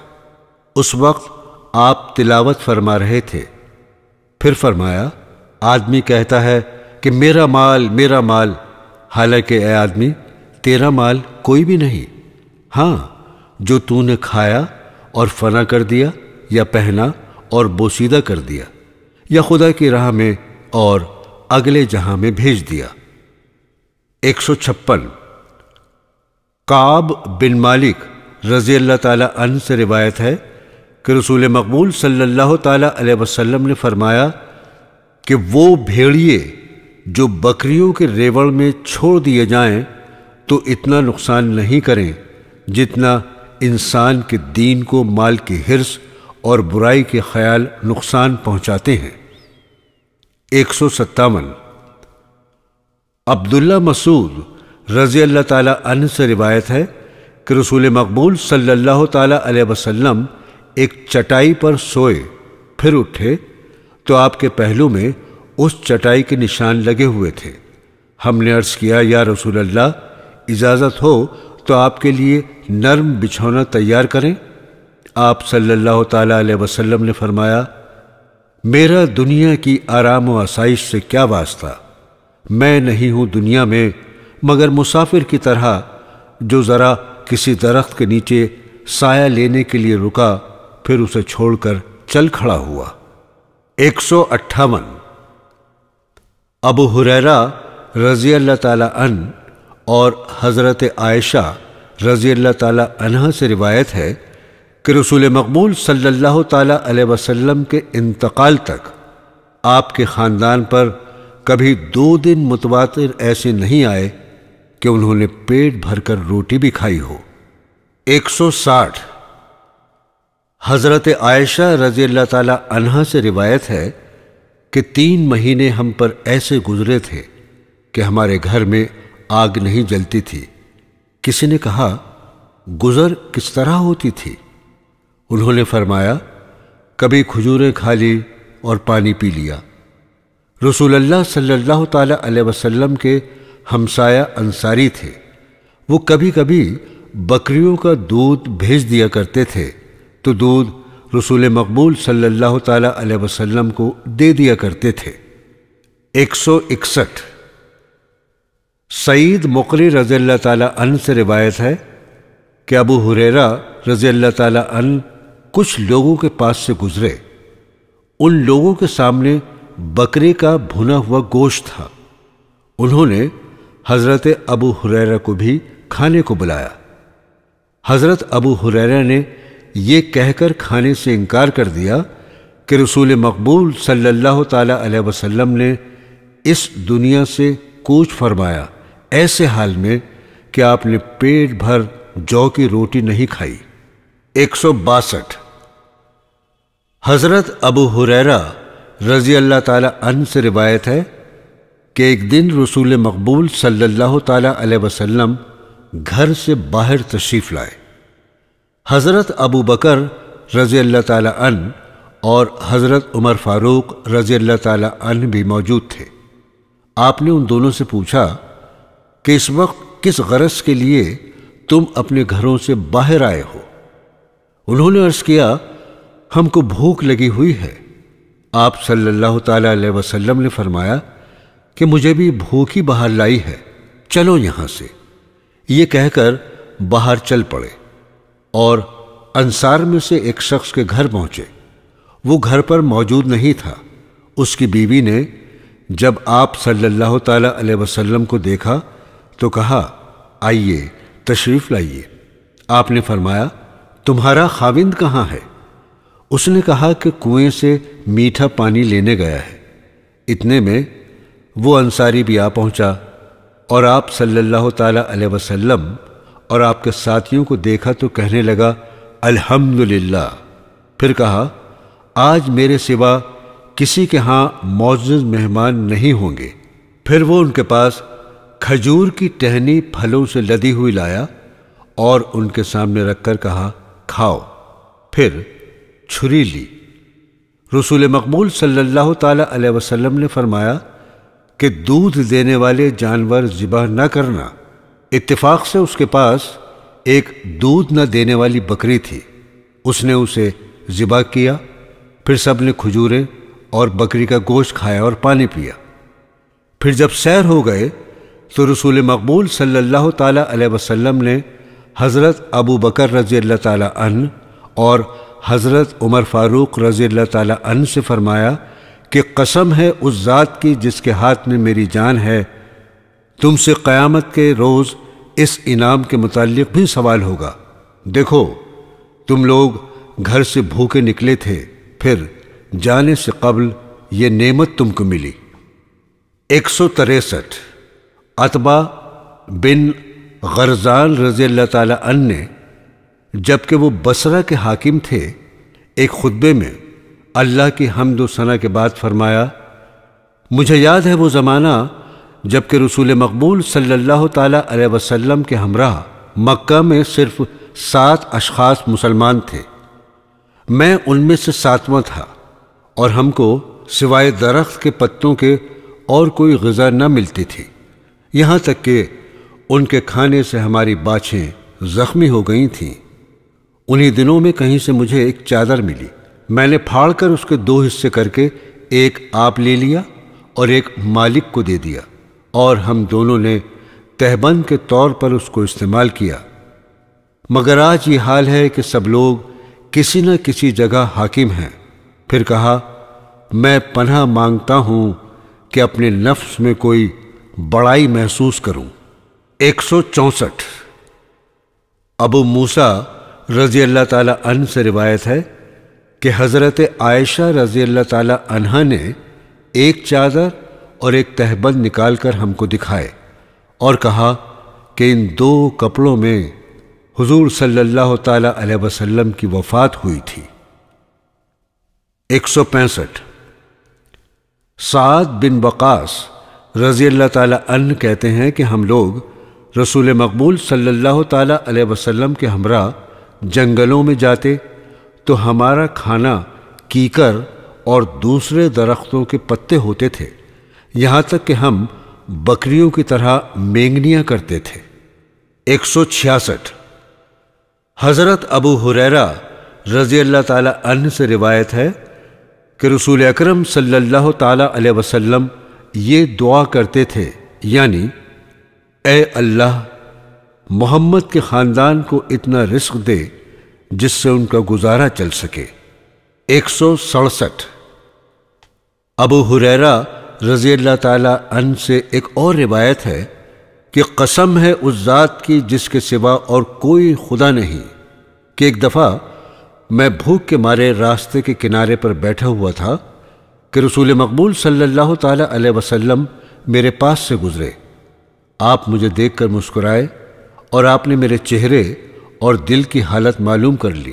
اس وقت آپ تلاوت فرما رہے تھے، پھر فرمایا، آدمی کہتا ہے کہ میرا مال، حالانکہ اے آدمی تیرا مال کوئی بھی نہیں، ہاں جو تو نے کھایا اور فنا کر دیا، یا پہنا اور بوسیدہ کر دیا، یا خدا کی راہ میں اور اگلے جہاں میں بھیج دیا۔ 156 کعب بن مالک رضی اللہ تعالی عنہ سے روایت ہے کہ رسول مقبول صلی اللہ تعالی علیہ وسلم نے فرمایا کہ وہ بھیڑیے جو بکریوں کے ریوڑ میں چھوڑ دیے جائیں تو اتنا نقصان نہیں کریں جتنا انسان کے دین کو مال کی حرص اور برائی کے خیال نقصان پہنچاتے ہیں۔ 157 عبداللہ مسعود رضی اللہ تعالی عنہ سے روایت ہے کہ رسول مقبول صلی اللہ تعالی علیہ وسلم ایک چٹائی پر سوئے، پھر اٹھے تو آپ کے پہلو میں اس چٹائی کے نشان لگے ہوئے تھے۔ ہم نے عرض کیا، یا رسول اللہ، اجازت ہو تو آپ کے لیے نرم بچھونا تیار کریں؟ آپ صلی اللہ تعالی علیہ وسلم نے فرمایا، میرا دنیا کی آرام و آسائش سے کیا واسطہ، میں نہیں ہوں دنیا میں مگر مسافر کی طرح جو ذرا کسی درخت کے نیچے سایہ لینے کے لیے رکا، پھر اسے چھوڑ کر چل کھڑا ہوا۔ 158 ابو ہریرہ رضی اللہ تعالی عنہ اور حضرت عائشہ رضی اللہ تعالی عنہا سے روایت ہے کہ رسول مقبول صلی اللہ تعالی علیہ وسلم کے انتقال تک آپ کے خاندان پر کبھی 2 دن متواتر ایسے نہیں آئے کہ انہوں نے پیٹ بھر کر روٹی بھی کھائی ہو۔ 160 حضرت عائشہ رضی اللہ تعالی عنہا سے روایت ہے کہ 3 مہینے ہم پر ایسے گزرے تھے کہ ہمارے گھر میں آگ نہیں جلتی تھی۔ کسی نے کہا، گزر کس طرح ہوتی تھی؟ انہوں نے فرمایا، کبھی کھجوریں کھا لی اور پانی پی لیا۔ رسول اللہ صلی اللہ تعالی علیہ وسلم کے ہمسایہ انصاری تھے، وہ کبھی کبھی بکریوں کا دودھ بھیج دیا کرتے تھے تو دودھ رسول مقبول صلی اللہ تعالی علیہ وسلم کو دے دیا کرتے تھے۔ 161 سعید مقری رضی اللہ تعالی عنہ سے روایت ہے کہ ابو ہریرہ رضی اللہ تعالی عنہ کچھ لوگوں کے پاس سے گزرے۔ ان لوگوں کے سامنے بکرے کا بھنا ہوا گوشت تھا۔ انہوں نے حضرت ابو ہریرہ کو بھی کھانے کو بلایا۔ حضرت ابو ہریرہ نے یہ کہہ کر کھانے سے انکار کر دیا کہ رسول مقبول صلی اللہ تعالی علیہ وسلم نے اس دنیا سے کوچ فرمایا ایسے حال میں کہ آپ نے پیٹ بھر جو کی روٹی نہیں کھائی۔ 162 حضرت ابو ہریرہ رضی اللہ تعالی عنہ سے روایت ہے کہ ایک دن رسول مقبول صلی اللہ تعالی علیہ وسلم گھر سے باہر تشریف لائے۔ حضرت ابو بکر رضی اللہ تعالی عنہ اور حضرت عمر فاروق رضی اللہ تعالی عنہ بھی موجود تھے۔ آپ نے ان دونوں سے پوچھا کہ اس وقت کس غرض کے لیے تم اپنے گھروں سے باہر آئے ہو؟ انہوں نے عرض کیا، ہم کو بھوک لگی ہوئی ہے۔ آپ صلی اللہ تعالی علیہ وسلم نے فرمایا کہ مجھے بھی بھوک ہی باہر لائی ہے، چلو یہاں سے۔ یہ کہہ کر باہر چل پڑے اور انصار میں سے ایک شخص کے گھر پہنچے۔ وہ گھر پر موجود نہیں تھا۔ اس کی بیوی نے جب آپ صلی اللہ تعالی علیہ وسلم کو دیکھا تو کہا، آئیے تشریف لائیے۔ آپ نے فرمایا، تمہارا خاوند کہاں ہے؟ اس نے کہا کہ کنویں سے میٹھا پانی لینے گیا ہے۔ اتنے میں وہ انصاری بھی آ پہنچا اور آپ صلی اللہ تعالی علیہ وسلم اور آپ کے ساتھیوں کو دیکھا تو کہنے لگا، الحمدللہ۔ پھر کہا، آج میرے سوا کسی کے ہاں معزز مہمان نہیں ہوں گے۔ پھر وہ ان کے پاس کھجور کی ٹہنی پھلوں سے لدی ہوئی لایا اور ان کے سامنے رکھ کر کہا، کھاؤ۔ پھر چھری لی۔ رسول مقبول صلی اللہ تعالی علیہ وسلم نے فرمایا کہ دودھ دینے والے جانور ذبح نہ کرنا۔ اتفاق سے اس کے پاس ایک دودھ نہ دینے والی بکری تھی۔ اس نے اسے ذبح کیا۔ پھر سب نے کھجوریں اور بکری کا گوشت کھایا اور پانی پیا۔ پھر جب سیر ہو گئے تو رسول مقبول صلی اللہ تعالی علیہ وسلم نے حضرت ابو بکر رضی اللہ تعالی عنہ اور حضرت عمر فاروق رضی اللہ تعالی عنہ سے فرمایا کہ قسم ہے اس ذات کی جس کے ہاتھ میں میری جان ہے، تم سے قیامت کے روز اس انعام کے متعلق بھی سوال ہوگا۔ دیکھو، تم لوگ گھر سے بھوکے نکلے تھے، پھر جانے سے قبل یہ نعمت تم کو ملی۔ 163 عتبہ بن غرزان رضی اللہ تعالی عنہ نے جبکہ وہ بصرہ کے حاکم تھے، ایک خطبے میں اللہ کی حمد و ثنا کے بعد فرمایا، مجھے یاد ہے وہ زمانہ جبکہ رسول مقبول صلی اللہ تعالی علیہ وسلم کے ہمراہ مکہ میں صرف 7 اشخاص مسلمان تھے۔ میں ان میں سے 7واں تھا اور ہم کو سوائے درخت کے پتوں کے اور کوئی غذا نہ ملتی تھی، یہاں تک کہ ان کے کھانے سے ہماری باچھیں زخمی ہو گئی تھیں۔ انہی دنوں میں کہیں سے مجھے ایک چادر ملی، میں نے پھاڑ کر اس کے 2 حصے کر کے ایک آپ لے لیا اور ایک مالک کو دے دیا، اور ہم دونوں نے تہبند کے طور پر اس کو استعمال کیا۔ مگر آج یہ حال ہے کہ سب لوگ کسی نہ کسی جگہ حاکم ہیں۔ پھر کہا، میں پناہ مانگتا ہوں کہ اپنے نفس میں کوئی بڑائی محسوس کروں۔ 164 ابو موسیٰ رضی اللہ تعالی عنہ سے روایت ہے کہ حضرت عائشہ رضی اللہ تعالی عنہا نے ایک چادر اور ایک تہبند نکال کر ہم کو دکھائے اور کہا کہ ان دو کپڑوں میں حضور صلی اللہ تعالی علیہ وسلم کی وفات ہوئی تھی۔ 165 سعد بن وقاص رضی اللہ تعالی عنہ کہتے ہیں کہ ہم لوگ رسول مقبول صلی اللہ تعالی علیہ وسلم کے ہمراہ جنگلوں میں جاتے تو ہمارا کھانا کیکر اور دوسرے درختوں کے پتے ہوتے تھے، یہاں تک کہ ہم بکریوں کی طرح مینگنیاں کرتے تھے۔ 166 حضرت ابو ہریرہ رضی اللہ تعالی عنہ سے روایت ہے کہ رسول اکرم صلی اللہ تعالی علیہ وسلم یہ دعا کرتے تھے، یعنی اے اللہ محمد کے خاندان کو اتنا رزق دے جس سے ان کا گزارا چل سکے۔ 167 ابو ہریرہ رضی اللہ تعالی عنہ سے ایک اور روایت ہے کہ قسم ہے اس ذات کی جس کے سوا اور کوئی خدا نہیں کہ ایک دفعہ میں بھوک کے مارے راستے کے کنارے پر بیٹھا ہوا تھا کہ رسول مقبول صلی اللہ تعالی علیہ وسلم میرے پاس سے گزرے۔ آپ مجھے دیکھ کر مسکرائے اور آپ نے میرے چہرے اور دل کی حالت معلوم کر لی۔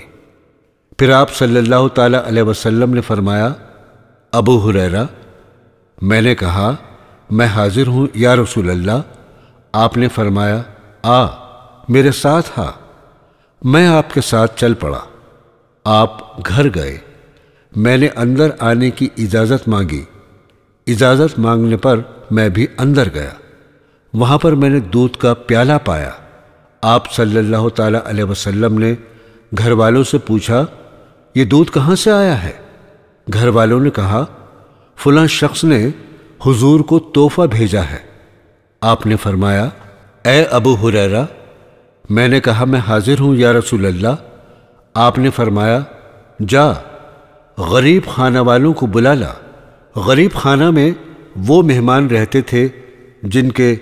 پھر آپ صلی اللہ تعالی علیہ وسلم نے فرمایا، ابو ہریرہ، میں نے کہا میں حاضر ہوں یا رسول اللہ۔ آپ نے فرمایا، آ میرے ساتھ آ۔ میں آپ کے ساتھ چل پڑا۔ آپ گھر گئے۔ میں نے اندر آنے کی اجازت مانگی۔ اجازت مانگنے پر میں بھی اندر گیا۔ وہاں پر میں نے دودھ کا پیالہ پایا۔ آپ صلی اللہ تعالی علیہ وسلم نے گھر والوں سے پوچھا، یہ دودھ کہاں سے آیا ہے؟ گھر والوں نے کہا، فلاں شخص نے حضور کو تحفہ بھیجا ہے۔ آپ نے فرمایا، اے ابو ہریرہ، میں نے کہا میں حاضر ہوں یا رسول اللہ۔ آپ نے فرمایا، جا غریب خانہ والوں کو بلا لا۔ غریب خانہ میں وہ مہمان رہتے تھے جن کے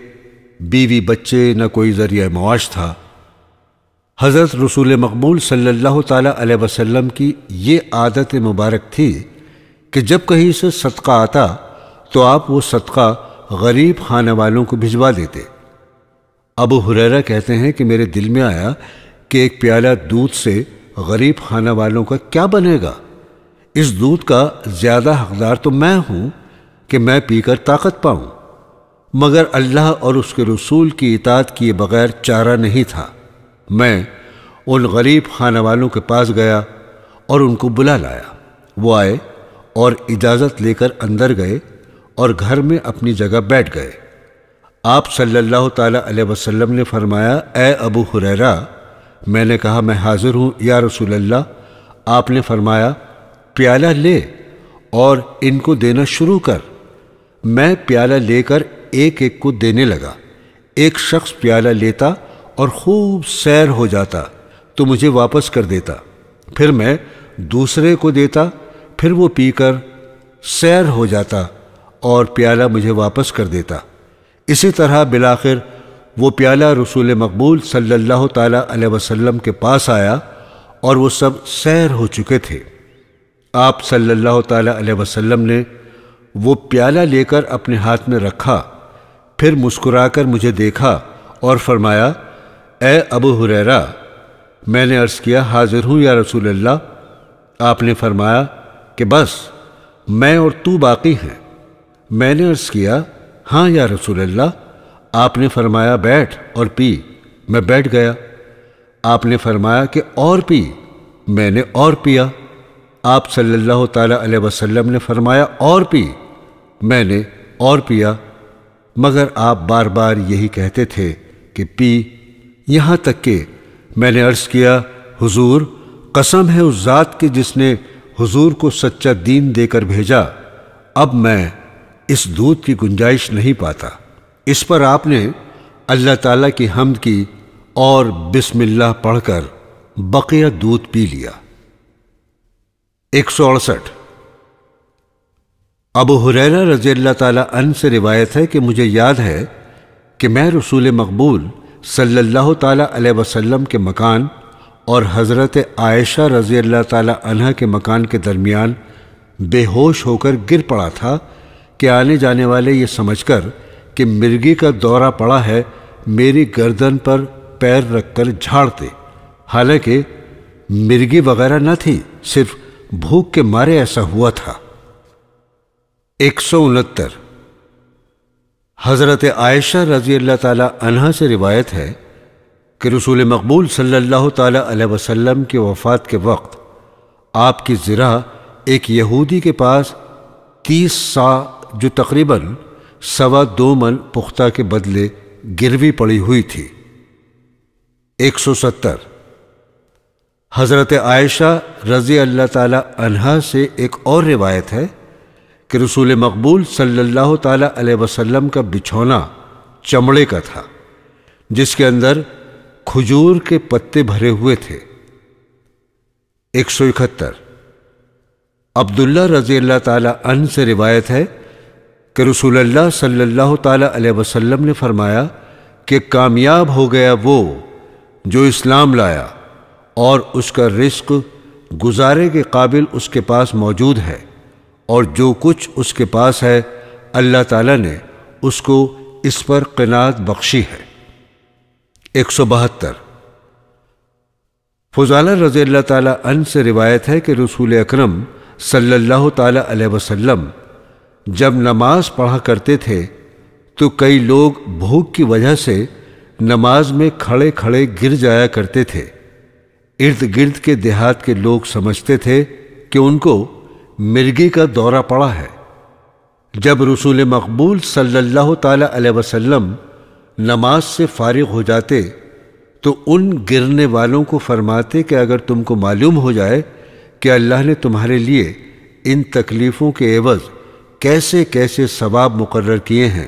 بیوی بچے نہ کوئی ذریعہ معاش تھا۔ حضرت رسول مقبول صلی اللہ تعالی علیہ وسلم کی یہ عادت مبارک تھی کہ جب کہیں سے صدقہ آتا تو آپ وہ صدقہ غریب خانہ والوں کو بھجوا دیتے۔ ابو ہریرہ کہتے ہیں کہ میرے دل میں آیا کہ ایک پیالہ دودھ سے غریب خانہ والوں کا کیا بنے گا؟ اس دودھ کا زیادہ حقدار تو میں ہوں کہ میں پی کر طاقت پاؤں، مگر اللہ اور اس کے رسول کی اطاعت کیے بغیر چارہ نہیں تھا۔ میں ان غریب خانہ والوں کے پاس گیا اور ان کو بلا لایا۔ وہ آئے اور اجازت لے کر اندر گئے اور گھر میں اپنی جگہ بیٹھ گئے۔ آپ صلی اللہ تعالی علیہ وسلم نے فرمایا، اے ابو ہریرہ، میں نے کہا میں حاضر ہوں یا رسول اللہ۔ آپ نے فرمایا، پیالہ لے اور ان کو دینا شروع کر۔ میں پیالہ لے کر ایک ایک کو دینے لگا۔ ایک شخص پیالہ لیتا اور خوب سیر ہو جاتا تو مجھے واپس کر دیتا، پھر میں دوسرے کو دیتا، پھر وہ پی کر سیر ہو جاتا اور پیالہ مجھے واپس کر دیتا۔ اسی طرح بالآخر وہ پیالہ رسول مقبول صلی اللہ تعالی علیہ وسلم کے پاس آیا اور وہ سب سیر ہو چکے تھے۔ آپ صلی اللہ تعالی علیہ وسلم نے وہ پیالہ لے کر اپنے ہاتھ میں رکھا، پھر مسکرا کر مجھے دیکھا اور فرمایا، اے ابو ہریرہ، میں نے عرض کیا حاضر ہوں یا رسول اللہ۔ آپ نے فرمایا کہ بس میں اور تو باقی ہیں۔ میں نے عرض کیا ہاں یا رسول اللہ۔ آپ نے فرمایا بیٹھ اور پی۔ میں بیٹھ گیا۔ آپ نے فرمایا کہ اور پی۔ میں نے اور پیا۔ آپ صلی اللہ تعالی علیہ وسلم نے فرمایا اور پی۔ میں نے اور پیا، مگر آپ بار بار یہی کہتے تھے کہ پی، یہاں تک کہ میں نے عرض کیا حضور قسم ہے اس ذات کی جس نے حضور کو سچا دین دے کر بھیجا، اب میں اس دودھ کی گنجائش نہیں پاتا۔ اس پر آپ نے اللہ تعالیٰ کی حمد کی اور بسم اللہ پڑھ کر بقیہ دودھ پی لیا۔ 168 ابو ہریرہ رضی اللہ تعالیٰ عنہ سے روایت ہے کہ مجھے یاد ہے کہ میں رسول مقبول صلی اللہ تعالیٰ علیہ وسلم کے مکان اور حضرت عائشہ رضی اللہ تعالی عنہ کے مکان کے درمیان بے ہوش ہو کر گر پڑا تھا کہ آنے جانے والے یہ سمجھ کر کہ مرگی کا دورہ پڑا ہے میری گردن پر پیر رکھ کر جھاڑتے، حالانکہ مرگی وغیرہ نہ تھی، صرف بھوک کے مارے ایسا ہوا تھا۔ 169 حضرت عائشہ رضی اللہ تعالی عنہا سے روایت ہے کہ رسول مقبول صلی اللہ تعالی علیہ وسلم کی وفات کے وقت آپ کی زرہ ایک یہودی کے پاس 30 سا جو تقریباً 2.25 من پختہ کے بدلے گروی پڑی ہوئی تھی۔ 170 حضرت عائشہ رضی اللہ تعالی عنہا سے ایک اور روایت ہے کہ رسول مقبول صلی اللہ تعالی علیہ وسلم کا بچھونا چمڑے کا تھا جس کے اندر کھجور کے پتے بھرے ہوئے تھے۔ 171 عبداللہ رضی اللہ تعالی عنہ سے روایت ہے کہ رسول اللہ صلی اللہ تعالی علیہ وسلم نے فرمایا کہ کامیاب ہو گیا وہ جو اسلام لایا اور اس کا رزق گزارے کے قابل اس کے پاس موجود ہے، اور جو کچھ اس کے پاس ہے اللہ تعالیٰ نے اس کو اس پر قناعت بخشی ہے۔ 172 فضالہ رضی اللہ تعالیٰ عنہ سے روایت ہے کہ رسول اکرم صلی اللہ تعالیٰ علیہ وسلم جب نماز پڑھا کرتے تھے تو کئی لوگ بھوک کی وجہ سے نماز میں کھڑے کھڑے گر جایا کرتے تھے۔ ارد گرد کے دیہات کے لوگ سمجھتے تھے کہ ان کو مرگی کا دورہ پڑا ہے۔ جب رسول مقبول صلی اللہ تعالی علیہ وسلم نماز سے فارغ ہو جاتے تو ان گرنے والوں کو فرماتے کہ اگر تم کو معلوم ہو جائے کہ اللہ نے تمہارے لیے ان تکلیفوں کے عوض کیسے کیسے ثواب مقرر کیے ہیں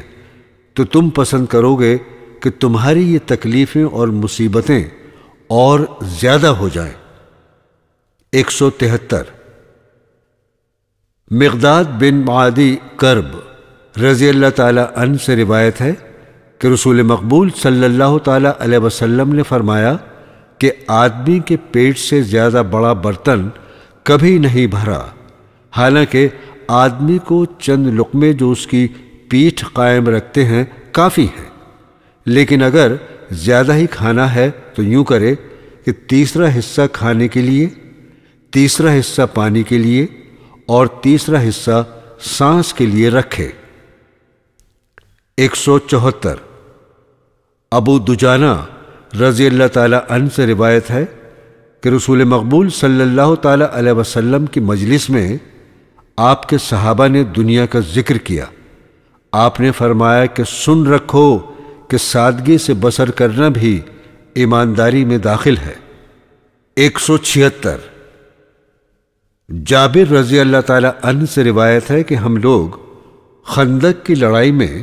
تو تم پسند کرو گے کہ تمہاری یہ تکلیفیں اور مصیبتیں اور زیادہ ہو جائیں۔ 173 مقداد بن معدی کرب رضی اللہ تعالی عنہ سے روایت ہے کہ رسول مقبول صلی اللہ تعالی علیہ وسلم نے فرمایا کہ آدمی کے پیٹ سے زیادہ بڑا برتن کبھی نہیں بھرا، حالانکہ آدمی کو چند لقمے جو اس کی پیٹھ قائم رکھتے ہیں کافی ہیں، لیکن اگر زیادہ ہی کھانا ہے تو یوں کرے کہ تیسرا حصہ کھانے کے لیے، تیسرا حصہ پانی کے لیے اور تیسرا حصہ سانس کے لیے رکھے۔ 174 ابو دجانہ رضی اللہ تعالی عنہ سے روایت ہے کہ رسول مقبول صلی اللہ تعالی علیہ وسلم کی مجلس میں آپ کے صحابہ نے دنیا کا ذکر کیا۔ آپ نے فرمایا کہ سن رکھو کہ سادگی سے بسر کرنا بھی ایمانداری میں داخل ہے۔ 176 جابر رضی اللہ تعالی عنہ سے روایت ہے کہ ہم لوگ خندق کی لڑائی میں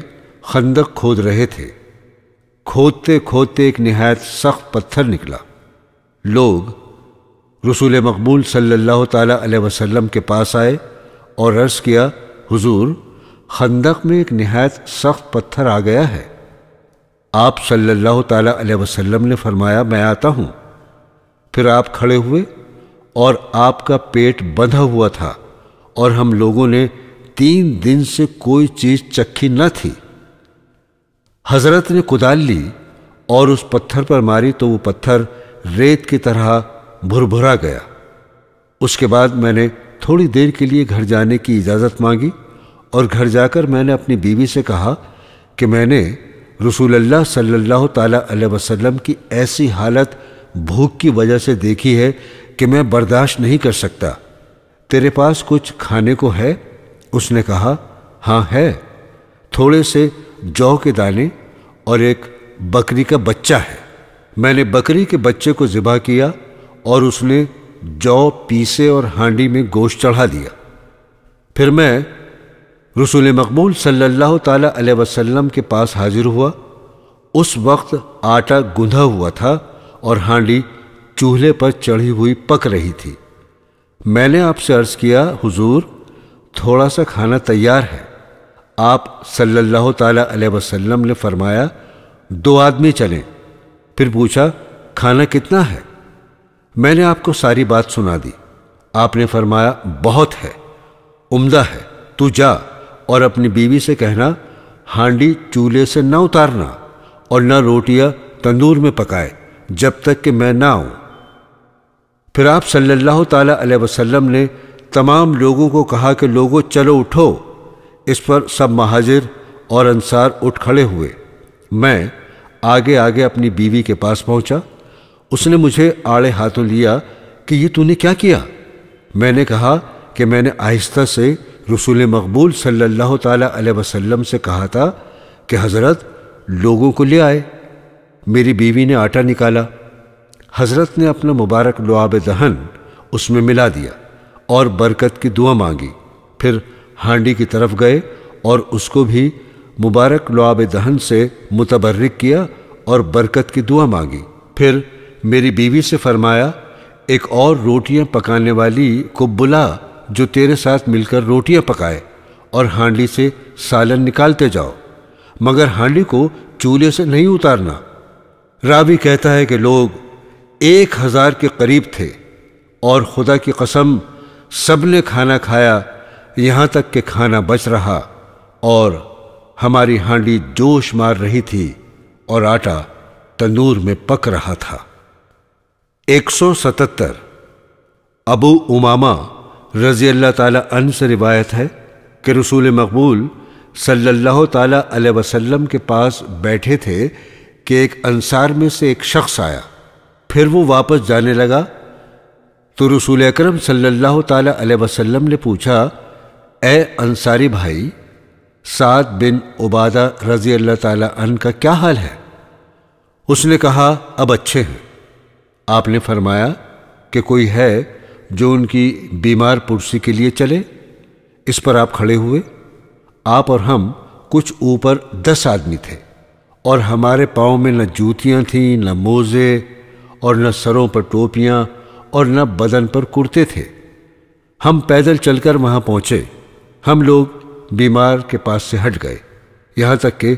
خندق کھود رہے تھے۔ کھودتے کھودتے ایک نہایت سخت پتھر نکلا۔ لوگ رسول مقبول صلی اللہ تعالی علیہ وسلم کے پاس آئے اور عرض کیا، حضور خندق میں ایک نہایت سخت پتھر آ گیا ہے۔ آپ صلی اللہ تعالی علیہ وسلم نے فرمایا، میں آتا ہوں۔ پھر آپ کھڑے ہوئے اور آپ کا پیٹ بندھا ہوا تھا اور ہم لوگوں نے 3 دن سے کوئی چیز چکھی نہ تھی۔ حضرت نے کدال لی اور اس پتھر پر ماری تو وہ پتھر ریت کی طرح بھربھرا گیا۔ اس کے بعد میں نے تھوڑی دیر کے لیے گھر جانے کی اجازت مانگی اور گھر جا کر میں نے اپنی بیوی سے کہا کہ میں نے رسول اللہ صلی اللہ تعالی علیہ وسلم کی ایسی حالت بھوک کی وجہ سے دیکھی ہے کہ میں برداشت نہیں کر سکتا، تیرے پاس کچھ کھانے کو ہے؟ اس نے کہا، ہاں ہے، تھوڑے سے جو کے دانے اور ایک بکری کا بچہ ہے۔ میں نے بکری کے بچے کو ذبح کیا اور اس نے جو پیسے اور ہانڈی میں گوشت چڑھا دیا۔ پھر میں رسول مقبول صلی اللہ تعالی علیہ وسلم کے پاس حاضر ہوا۔ اس وقت آٹا گندھا ہوا تھا اور ہانڈی چولہے پر چڑھی ہوئی پک رہی تھی۔ میں نے آپ سے عرض کیا، حضور تھوڑا سا کھانا تیار ہے۔ آپ صلی اللہ تعالی علیہ وسلم نے فرمایا، 2 آدمی چلیں۔ پھر پوچھا، کھانا کتنا ہے؟ میں نے آپ کو ساری بات سنا دی۔ آپ نے فرمایا بہت ہے، عمدہ ہے، تو جا اور اپنی بیوی سے کہنا ہانڈی چولہے سے نہ اتارنا اور نہ روٹیاں تندور میں پکائے جب تک کہ میں نہ آؤں۔ پھر آپ صلی اللہ تعالی علیہ وسلم نے تمام لوگوں کو کہا کہ لوگوں چلو اٹھو۔ اس پر سب مہاجر اور انصار اٹھ کھڑے ہوئے۔ میں آگے آگے اپنی بیوی کے پاس پہنچا۔ اس نے مجھے آڑے ہاتھوں لیا کہ یہ تو نے کیا کیا؟ میں نے کہا کہ میں نے آہستہ سے رسول مقبول صلی اللہ تعالی علیہ وسلم سے کہا تھا کہ حضرت لوگوں کو لے آئے۔ میری بیوی نے آٹا نکالا، حضرت نے اپنا مبارک لعاب دہن اس میں ملا دیا اور برکت کی دعا مانگی۔ پھر ہانڈی کی طرف گئے اور اس کو بھی مبارک لعاب دہن سے متبرک کیا اور برکت کی دعا مانگی۔ پھر میری بیوی سے فرمایا ایک اور روٹیاں پکانے والی کو بلا جو تیرے ساتھ مل کر روٹیاں پکائے، اور ہانڈی سے سالن نکالتے جاؤ، مگر ہانڈی کو چولہے سے نہیں اتارنا۔ راوی کہتا ہے کہ لوگ 1000 کے قریب تھے، اور خدا کی قسم سب نے کھانا کھایا یہاں تک کہ کھانا بچ رہا، اور ہماری ہانڈی جوش مار رہی تھی اور آٹا تندور میں پک رہا تھا۔ 177 ابو امامہ رضی اللہ تعالی عنہ سے روایت ہے کہ رسول مقبول صلی اللہ تعالی علیہ وسلم کے پاس بیٹھے تھے کہ ایک انصار میں سے ایک شخص آیا۔ پھر وہ واپس جانے لگا تو رسول اکرم صلی اللہ تعالی علیہ وسلم نے پوچھا اے انصاری بھائی، سعد بن عبادہ رضی اللہ تعالی عنہ کا کیا حال ہے؟ اس نے کہا اب اچھے ہیں۔ آپ نے فرمایا کہ کوئی ہے جو ان کی بیمار پرسی کے لیے چلے؟ اس پر آپ کھڑے ہوئے۔ آپ اور ہم کچھ اوپر 10 آدمی تھے، اور ہمارے پاؤں میں نہ جوتیاں تھیں، نہ موزے، اور نہ سروں پر ٹوپیاں، اور نہ بدن پر کرتے تھے۔ ہم پیدل چل کر وہاں پہنچے۔ ہم لوگ بیمار کے پاس سے ہٹ گئے، یہاں تک کہ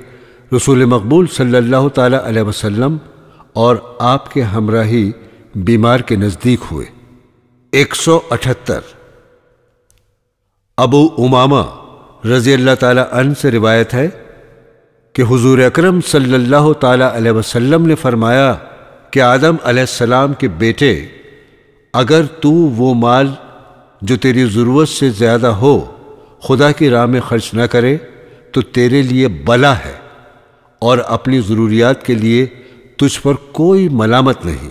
رسول مقبول صلی اللہ تعالی علیہ وسلم اور آپ کے ہمراہی بیمار کے نزدیک ہوئے۔ 178 ابو امامہ رضی اللہ تعالی عنہ سے روایت ہے کہ حضور اکرم صلی اللہ تعالی علیہ وسلم نے فرمایا کہ آدم علیہ السلام کے بیٹے، اگر تو وہ مال جو تیری ضرورت سے زیادہ ہو خدا کی راہ میں خرچ نہ کرے تو تیرے لیے بلا ہے، اور اپنی ضروریات کے لیے تجھ پر کوئی ملامت نہیں،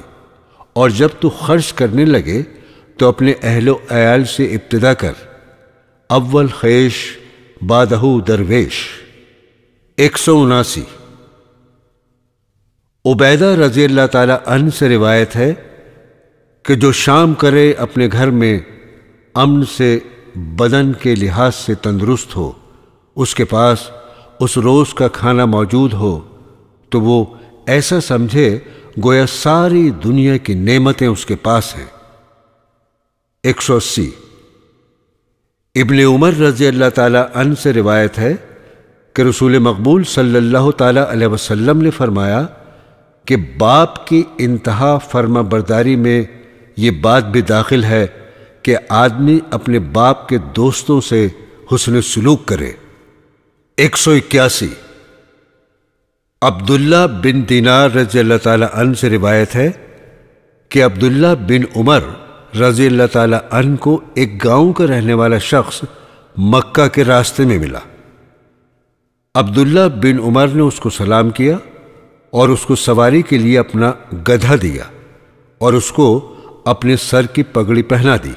اور جب تو خرچ کرنے لگے تو اپنے اہل و عیال سے ابتدا کر، اول خیش بعدہ درویش۔ 179 عبیدہ رضی اللہ تعالی عنہ سے روایت ہے کہ جو شام کرے اپنے گھر میں امن سے بدن کے لحاظ سے تندرست ہو، اس کے پاس اس روز کا کھانا موجود ہو، تو وہ ایسا سمجھے گویا ساری دنیا کی نعمتیں اس کے پاس ہیں۔ 180 ابن عمر رضی اللہ تعالی عنہ سے روایت ہے کہ رسول مقبول صلی اللہ تعالی علیہ وسلم نے فرمایا کہ باپ کی انتہا فرما برداری میں یہ بات بھی داخل ہے کہ آدمی اپنے باپ کے دوستوں سے حسن سلوک کرے۔ 181 عبداللہ بن دینار رضی اللہ تعالی عنہ سے روایت ہے کہ عبداللہ بن عمر رضی اللہ تعالی عنہ کو ایک گاؤں کا رہنے والا شخص مکہ کے راستے میں ملا۔ عبداللہ بن عمر نے اس کو سلام کیا اور اس کو سواری کے لیے اپنا گدھا دیا اور اس کو اپنے سر کی پگڑی پہنا دی۔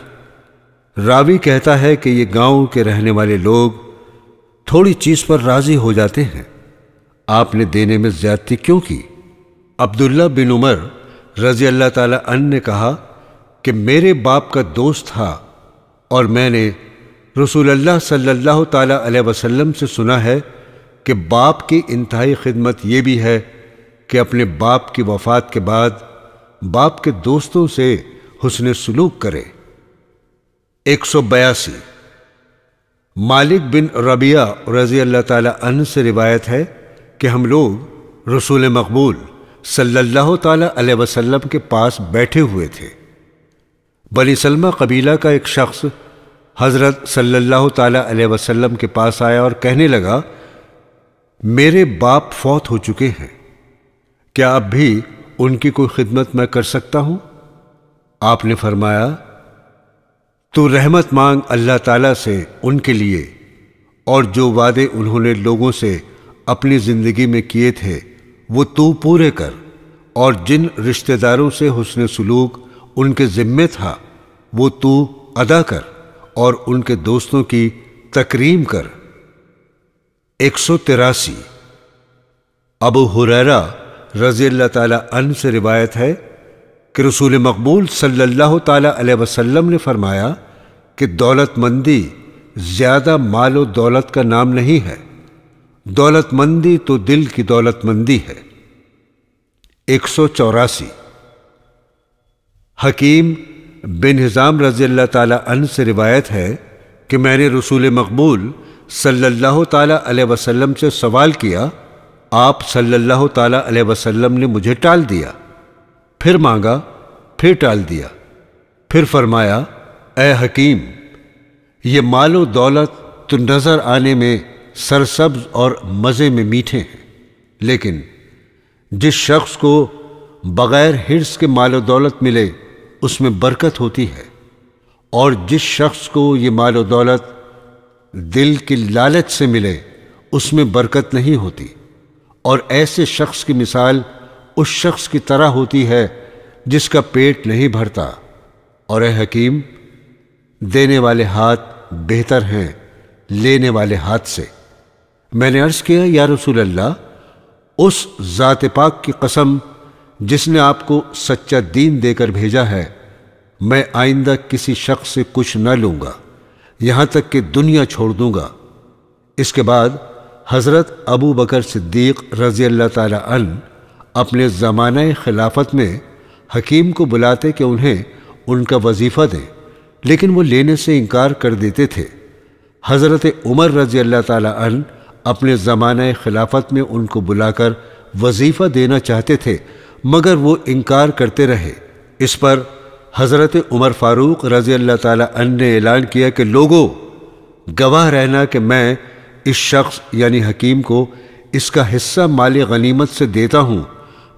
راوی کہتا ہے کہ یہ گاؤں کے رہنے والے لوگ تھوڑی چیز پر راضی ہو جاتے ہیں، آپ نے دینے میں زیادتی کیوں کی؟ عبداللہ بن عمر رضی اللہ تعالی عنہ نے کہا کہ میرے باپ کا دوست تھا، اور میں نے رسول اللہ صلی اللہ تعالی علیہ وسلم سے سنا ہے کہ باپ کی انتہائی خدمت یہ بھی ہے کہ اپنے باپ کی وفات کے بعد باپ کے دوستوں سے حسن سلوک کرے۔ 182 مالک بن ربیعہ رضی اللہ تعالی عنہ سے روایت ہے کہ ہم لوگ رسول مقبول صلی اللہ تعالی علیہ وسلم کے پاس بیٹھے ہوئے تھے بنی سلمہ قبیلہ کا ایک شخص حضرت صلی اللہ تعالی علیہ وسلم کے پاس آیا اور کہنے لگا، میرے باپ فوت ہو چکے ہیں، کیا اب بھی ان کی کوئی خدمت میں کر سکتا ہوں؟ آپ نے فرمایا، تو رحمت مانگ اللہ تعالیٰ سے ان کے لیے، اور جو وعدے انہوں نے لوگوں سے اپنی زندگی میں کیے تھے وہ تو پورے کر، اور جن رشتہ داروں سے حسن سلوک ان کے ذمے تھا وہ تو ادا کر، اور ان کے دوستوں کی تکریم کر۔ 183 ابو ہریرہ رضی اللہ تعالی عنہ سے روایت ہے کہ رسول مقبول صلی اللہ تعالی علیہ وسلم نے فرمایا کہ دولت مندی زیادہ مال و دولت کا نام نہیں ہے، دولت مندی تو دل کی دولت مندی ہے۔ 184 حکیم بن حزام رضی اللہ تعالی عنہ سے روایت ہے کہ میں نے رسول مقبول صلی اللہ تعالی علیہ وسلم سے سوال کیا، آپ صلی اللہ تعالی علیہ وسلم نے مجھے ٹال دیا، پھر مانگا، پھر ٹال دیا، پھر فرمایا، اے حکیم، یہ مال و دولت تو نظر آنے میں سرسبز اور مزے میں میٹھے ہیں، لیکن جس شخص کو بغیر حرص کے مال و دولت ملے اس میں برکت ہوتی ہے، اور جس شخص کو یہ مال و دولت دل کی لالچ سے ملے اس میں برکت نہیں ہوتی، اور ایسے شخص کی مثال اس شخص کی طرح ہوتی ہے جس کا پیٹ نہیں بھرتا۔ اور اے حکیم، دینے والے ہاتھ بہتر ہیں لینے والے ہاتھ سے۔ میں نے عرض کیا، یا رسول اللہ، اس ذات پاک کی قسم جس نے آپ کو سچا دین دے کر بھیجا ہے، میں آئندہ کسی شخص سے کچھ نہ لوں گا یہاں تک کہ دنیا چھوڑ دوں گا۔ اس کے بعد حضرت ابو بکر صدیق رضی اللہ تعالی عنہ اپنے زمانہ خلافت میں حکیم کو بلاتے کہ انہیں ان کا وظیفہ دیں، لیکن وہ لینے سے انکار کر دیتے تھے۔ حضرت عمر رضی اللہ تعالی عنہ اپنے زمانہ خلافت میں ان کو بلا کر وظیفہ دینا چاہتے تھے، مگر وہ انکار کرتے رہے۔ اس پر حضرت عمر فاروق رضی اللہ تعالی عنہ نے اعلان کیا کہ لوگوں، گواہ رہنا کہ میں اس شخص یعنی حکیم کو اس کا حصہ مال غنیمت سے دیتا ہوں،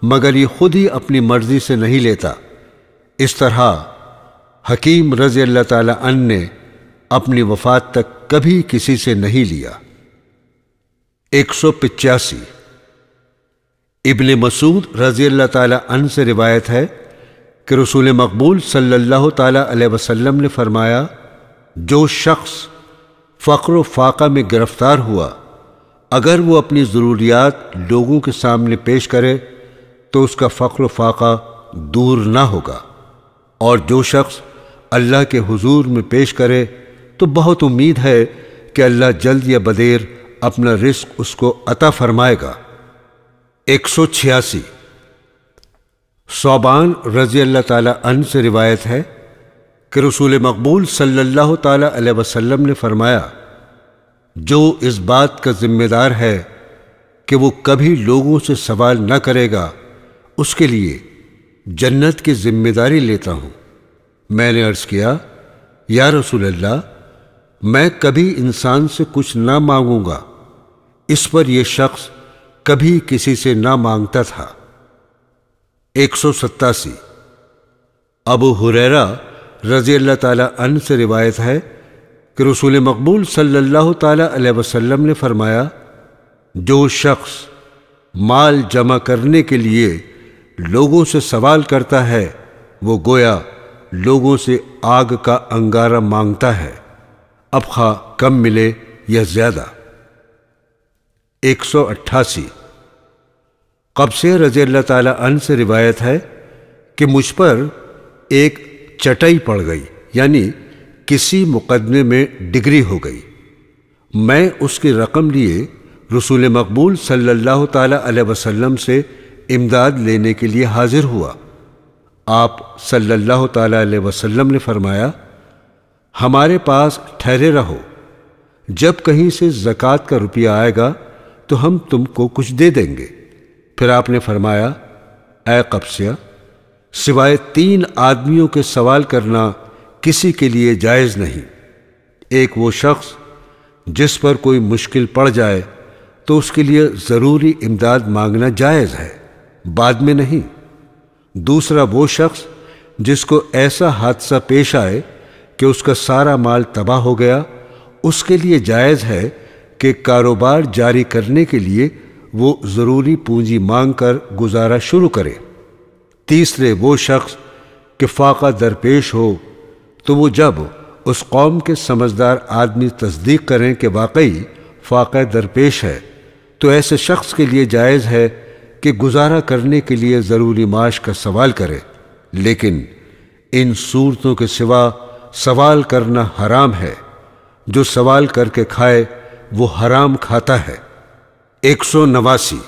مگر یہ خود ہی اپنی مرضی سے نہیں لیتا۔ اس طرح حکیم رضی اللہ تعالی عنہ نے اپنی وفات تک کبھی کسی سے نہیں لیا۔ 185 ابن مسعود رضی اللہ تعالی عنہ سے روایت ہے کہ رسول مقبول صلی اللہ تعالی علیہ وسلم نے فرمایا، جو شخص فقر و فاقہ میں گرفتار ہوا، اگر وہ اپنی ضروریات لوگوں کے سامنے پیش کرے تو اس کا فقر و فاقہ دور نہ ہوگا، اور جو شخص اللہ کے حضور میں پیش کرے تو بہت امید ہے کہ اللہ جلد یا بدیر اپنا رزق اس کو عطا فرمائے گا۔ 186 ثوبان رضی اللہ تعالی عنہ سے روایت ہے کہ رسول مقبول صلی اللہ تعالی علیہ وسلم نے فرمایا، جو اس بات کا ذمہ دار ہے کہ وہ کبھی لوگوں سے سوال نہ کرے گا، اس کے لیے جنت کی ذمہ داری لیتا ہوں۔ میں نے عرض کیا، یا رسول اللہ، میں کبھی انسان سے کچھ نہ مانگوں گا۔ اس پر یہ شخص کبھی کسی سے نہ مانگتا تھا۔ 187 ابو ہریرہ رضی اللہ تعالی عنہ سے روایت ہے کہ رسول مقبول صلی اللہ تعالی علیہ وسلم نے فرمایا، جو شخص مال جمع کرنے کے لیے لوگوں سے سوال کرتا ہے وہ گویا لوگوں سے آگ کا انگارہ مانگتا ہے، اب خواہ کم ملے یا زیادہ۔ 188 قبصہ رضی اللہ تعالی عنہ سے روایت ہے کہ مجھ پر ایک چٹائی پڑ گئی، یعنی کسی مقدمے میں ڈگری ہو گئی۔ میں اس کی رقم لیے رسول مقبول صلی اللہ تعالی علیہ وسلم سے امداد لینے کے لیے حاضر ہوا۔ آپ صلی اللہ تعالی علیہ وسلم نے فرمایا، ہمارے پاس ٹھہرے رہو، جب کہیں سے زکوٰۃ کا روپیہ آئے گا تو ہم تم کو کچھ دے دیں گے۔ پھر آپ نے فرمایا، اے قبصیہ، سوائے 3 آدمیوں کے سوال کرنا کسی کے لیے جائز نہیں۔ ایک وہ شخص جس پر کوئی مشکل پڑ جائے تو اس کے لیے ضروری امداد مانگنا جائز ہے، بعد میں نہیں۔ دوسرا وہ شخص جس کو ایسا حادثہ پیش آئے کہ اس کا سارا مال تباہ ہو گیا، اس کے لیے جائز ہے کہ کاروبار جاری کرنے کے لیے وہ ضروری پونجی مانگ کر گزارا شروع کرے۔ تیسرے وہ شخص کہ فاقہ درپیش ہو تو وہ جب اس قوم کے سمجھدار آدمی تصدیق کریں کہ واقعی فاقہ درپیش ہے تو ایسے شخص کے لیے جائز ہے کہ گزارا کرنے کے لیے ضروری معاش کا سوال کرے، لیکن ان صورتوں کے سوا سوال کرنا حرام ہے۔ جو سوال کر کے کھائے وہ حرام کھاتا ہے۔ 189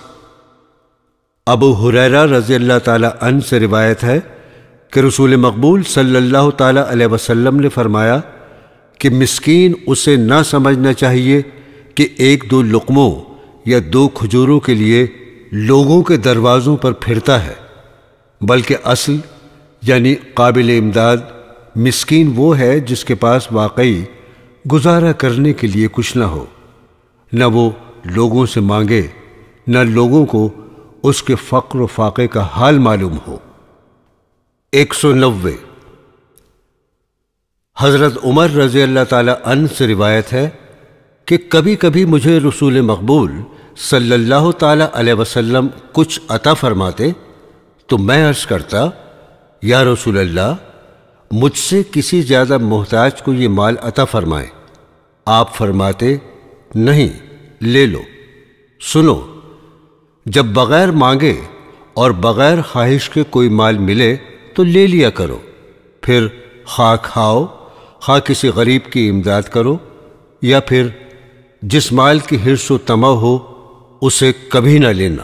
ابو ہریرہ رضی اللہ تعالی عنہ سے روایت ہے کہ رسول مقبول صلی اللہ تعالی علیہ وسلم نے فرمایا کہ مسکین اسے نہ سمجھنا چاہیے کہ ایک دو لقموں یا دو کھجوروں کے لیے لوگوں کے دروازوں پر پھرتا ہے، بلکہ اصل یعنی قابل امداد مسکین وہ ہے جس کے پاس واقعی گزارا کرنے کے لیے کچھ نہ ہو، نہ وہ لوگوں سے مانگے، نہ لوگوں کو اس کے فقر و فاقے کا حال معلوم ہو۔ 190 حضرت عمر رضی اللہ تعالی عنہ سے روایت ہے کہ کبھی کبھی مجھے رسول مقبول صلی اللہ تعالی علیہ وسلم کچھ عطا فرماتے تو میں عرض کرتا، یا رسول اللہ، مجھ سے کسی زیادہ محتاج کو یہ مال عطا فرمائیں۔ آپ فرماتے، نہیں، لے لو۔ سنو، جب بغیر مانگے اور بغیر خواہش کے کوئی مال ملے تو لے لیا کرو، پھر خواہ کھاؤ، خواہ کسی غریب کی امداد کرو، یا پھر جس مال کی حرص و طمع ہو اسے کبھی نہ لینا۔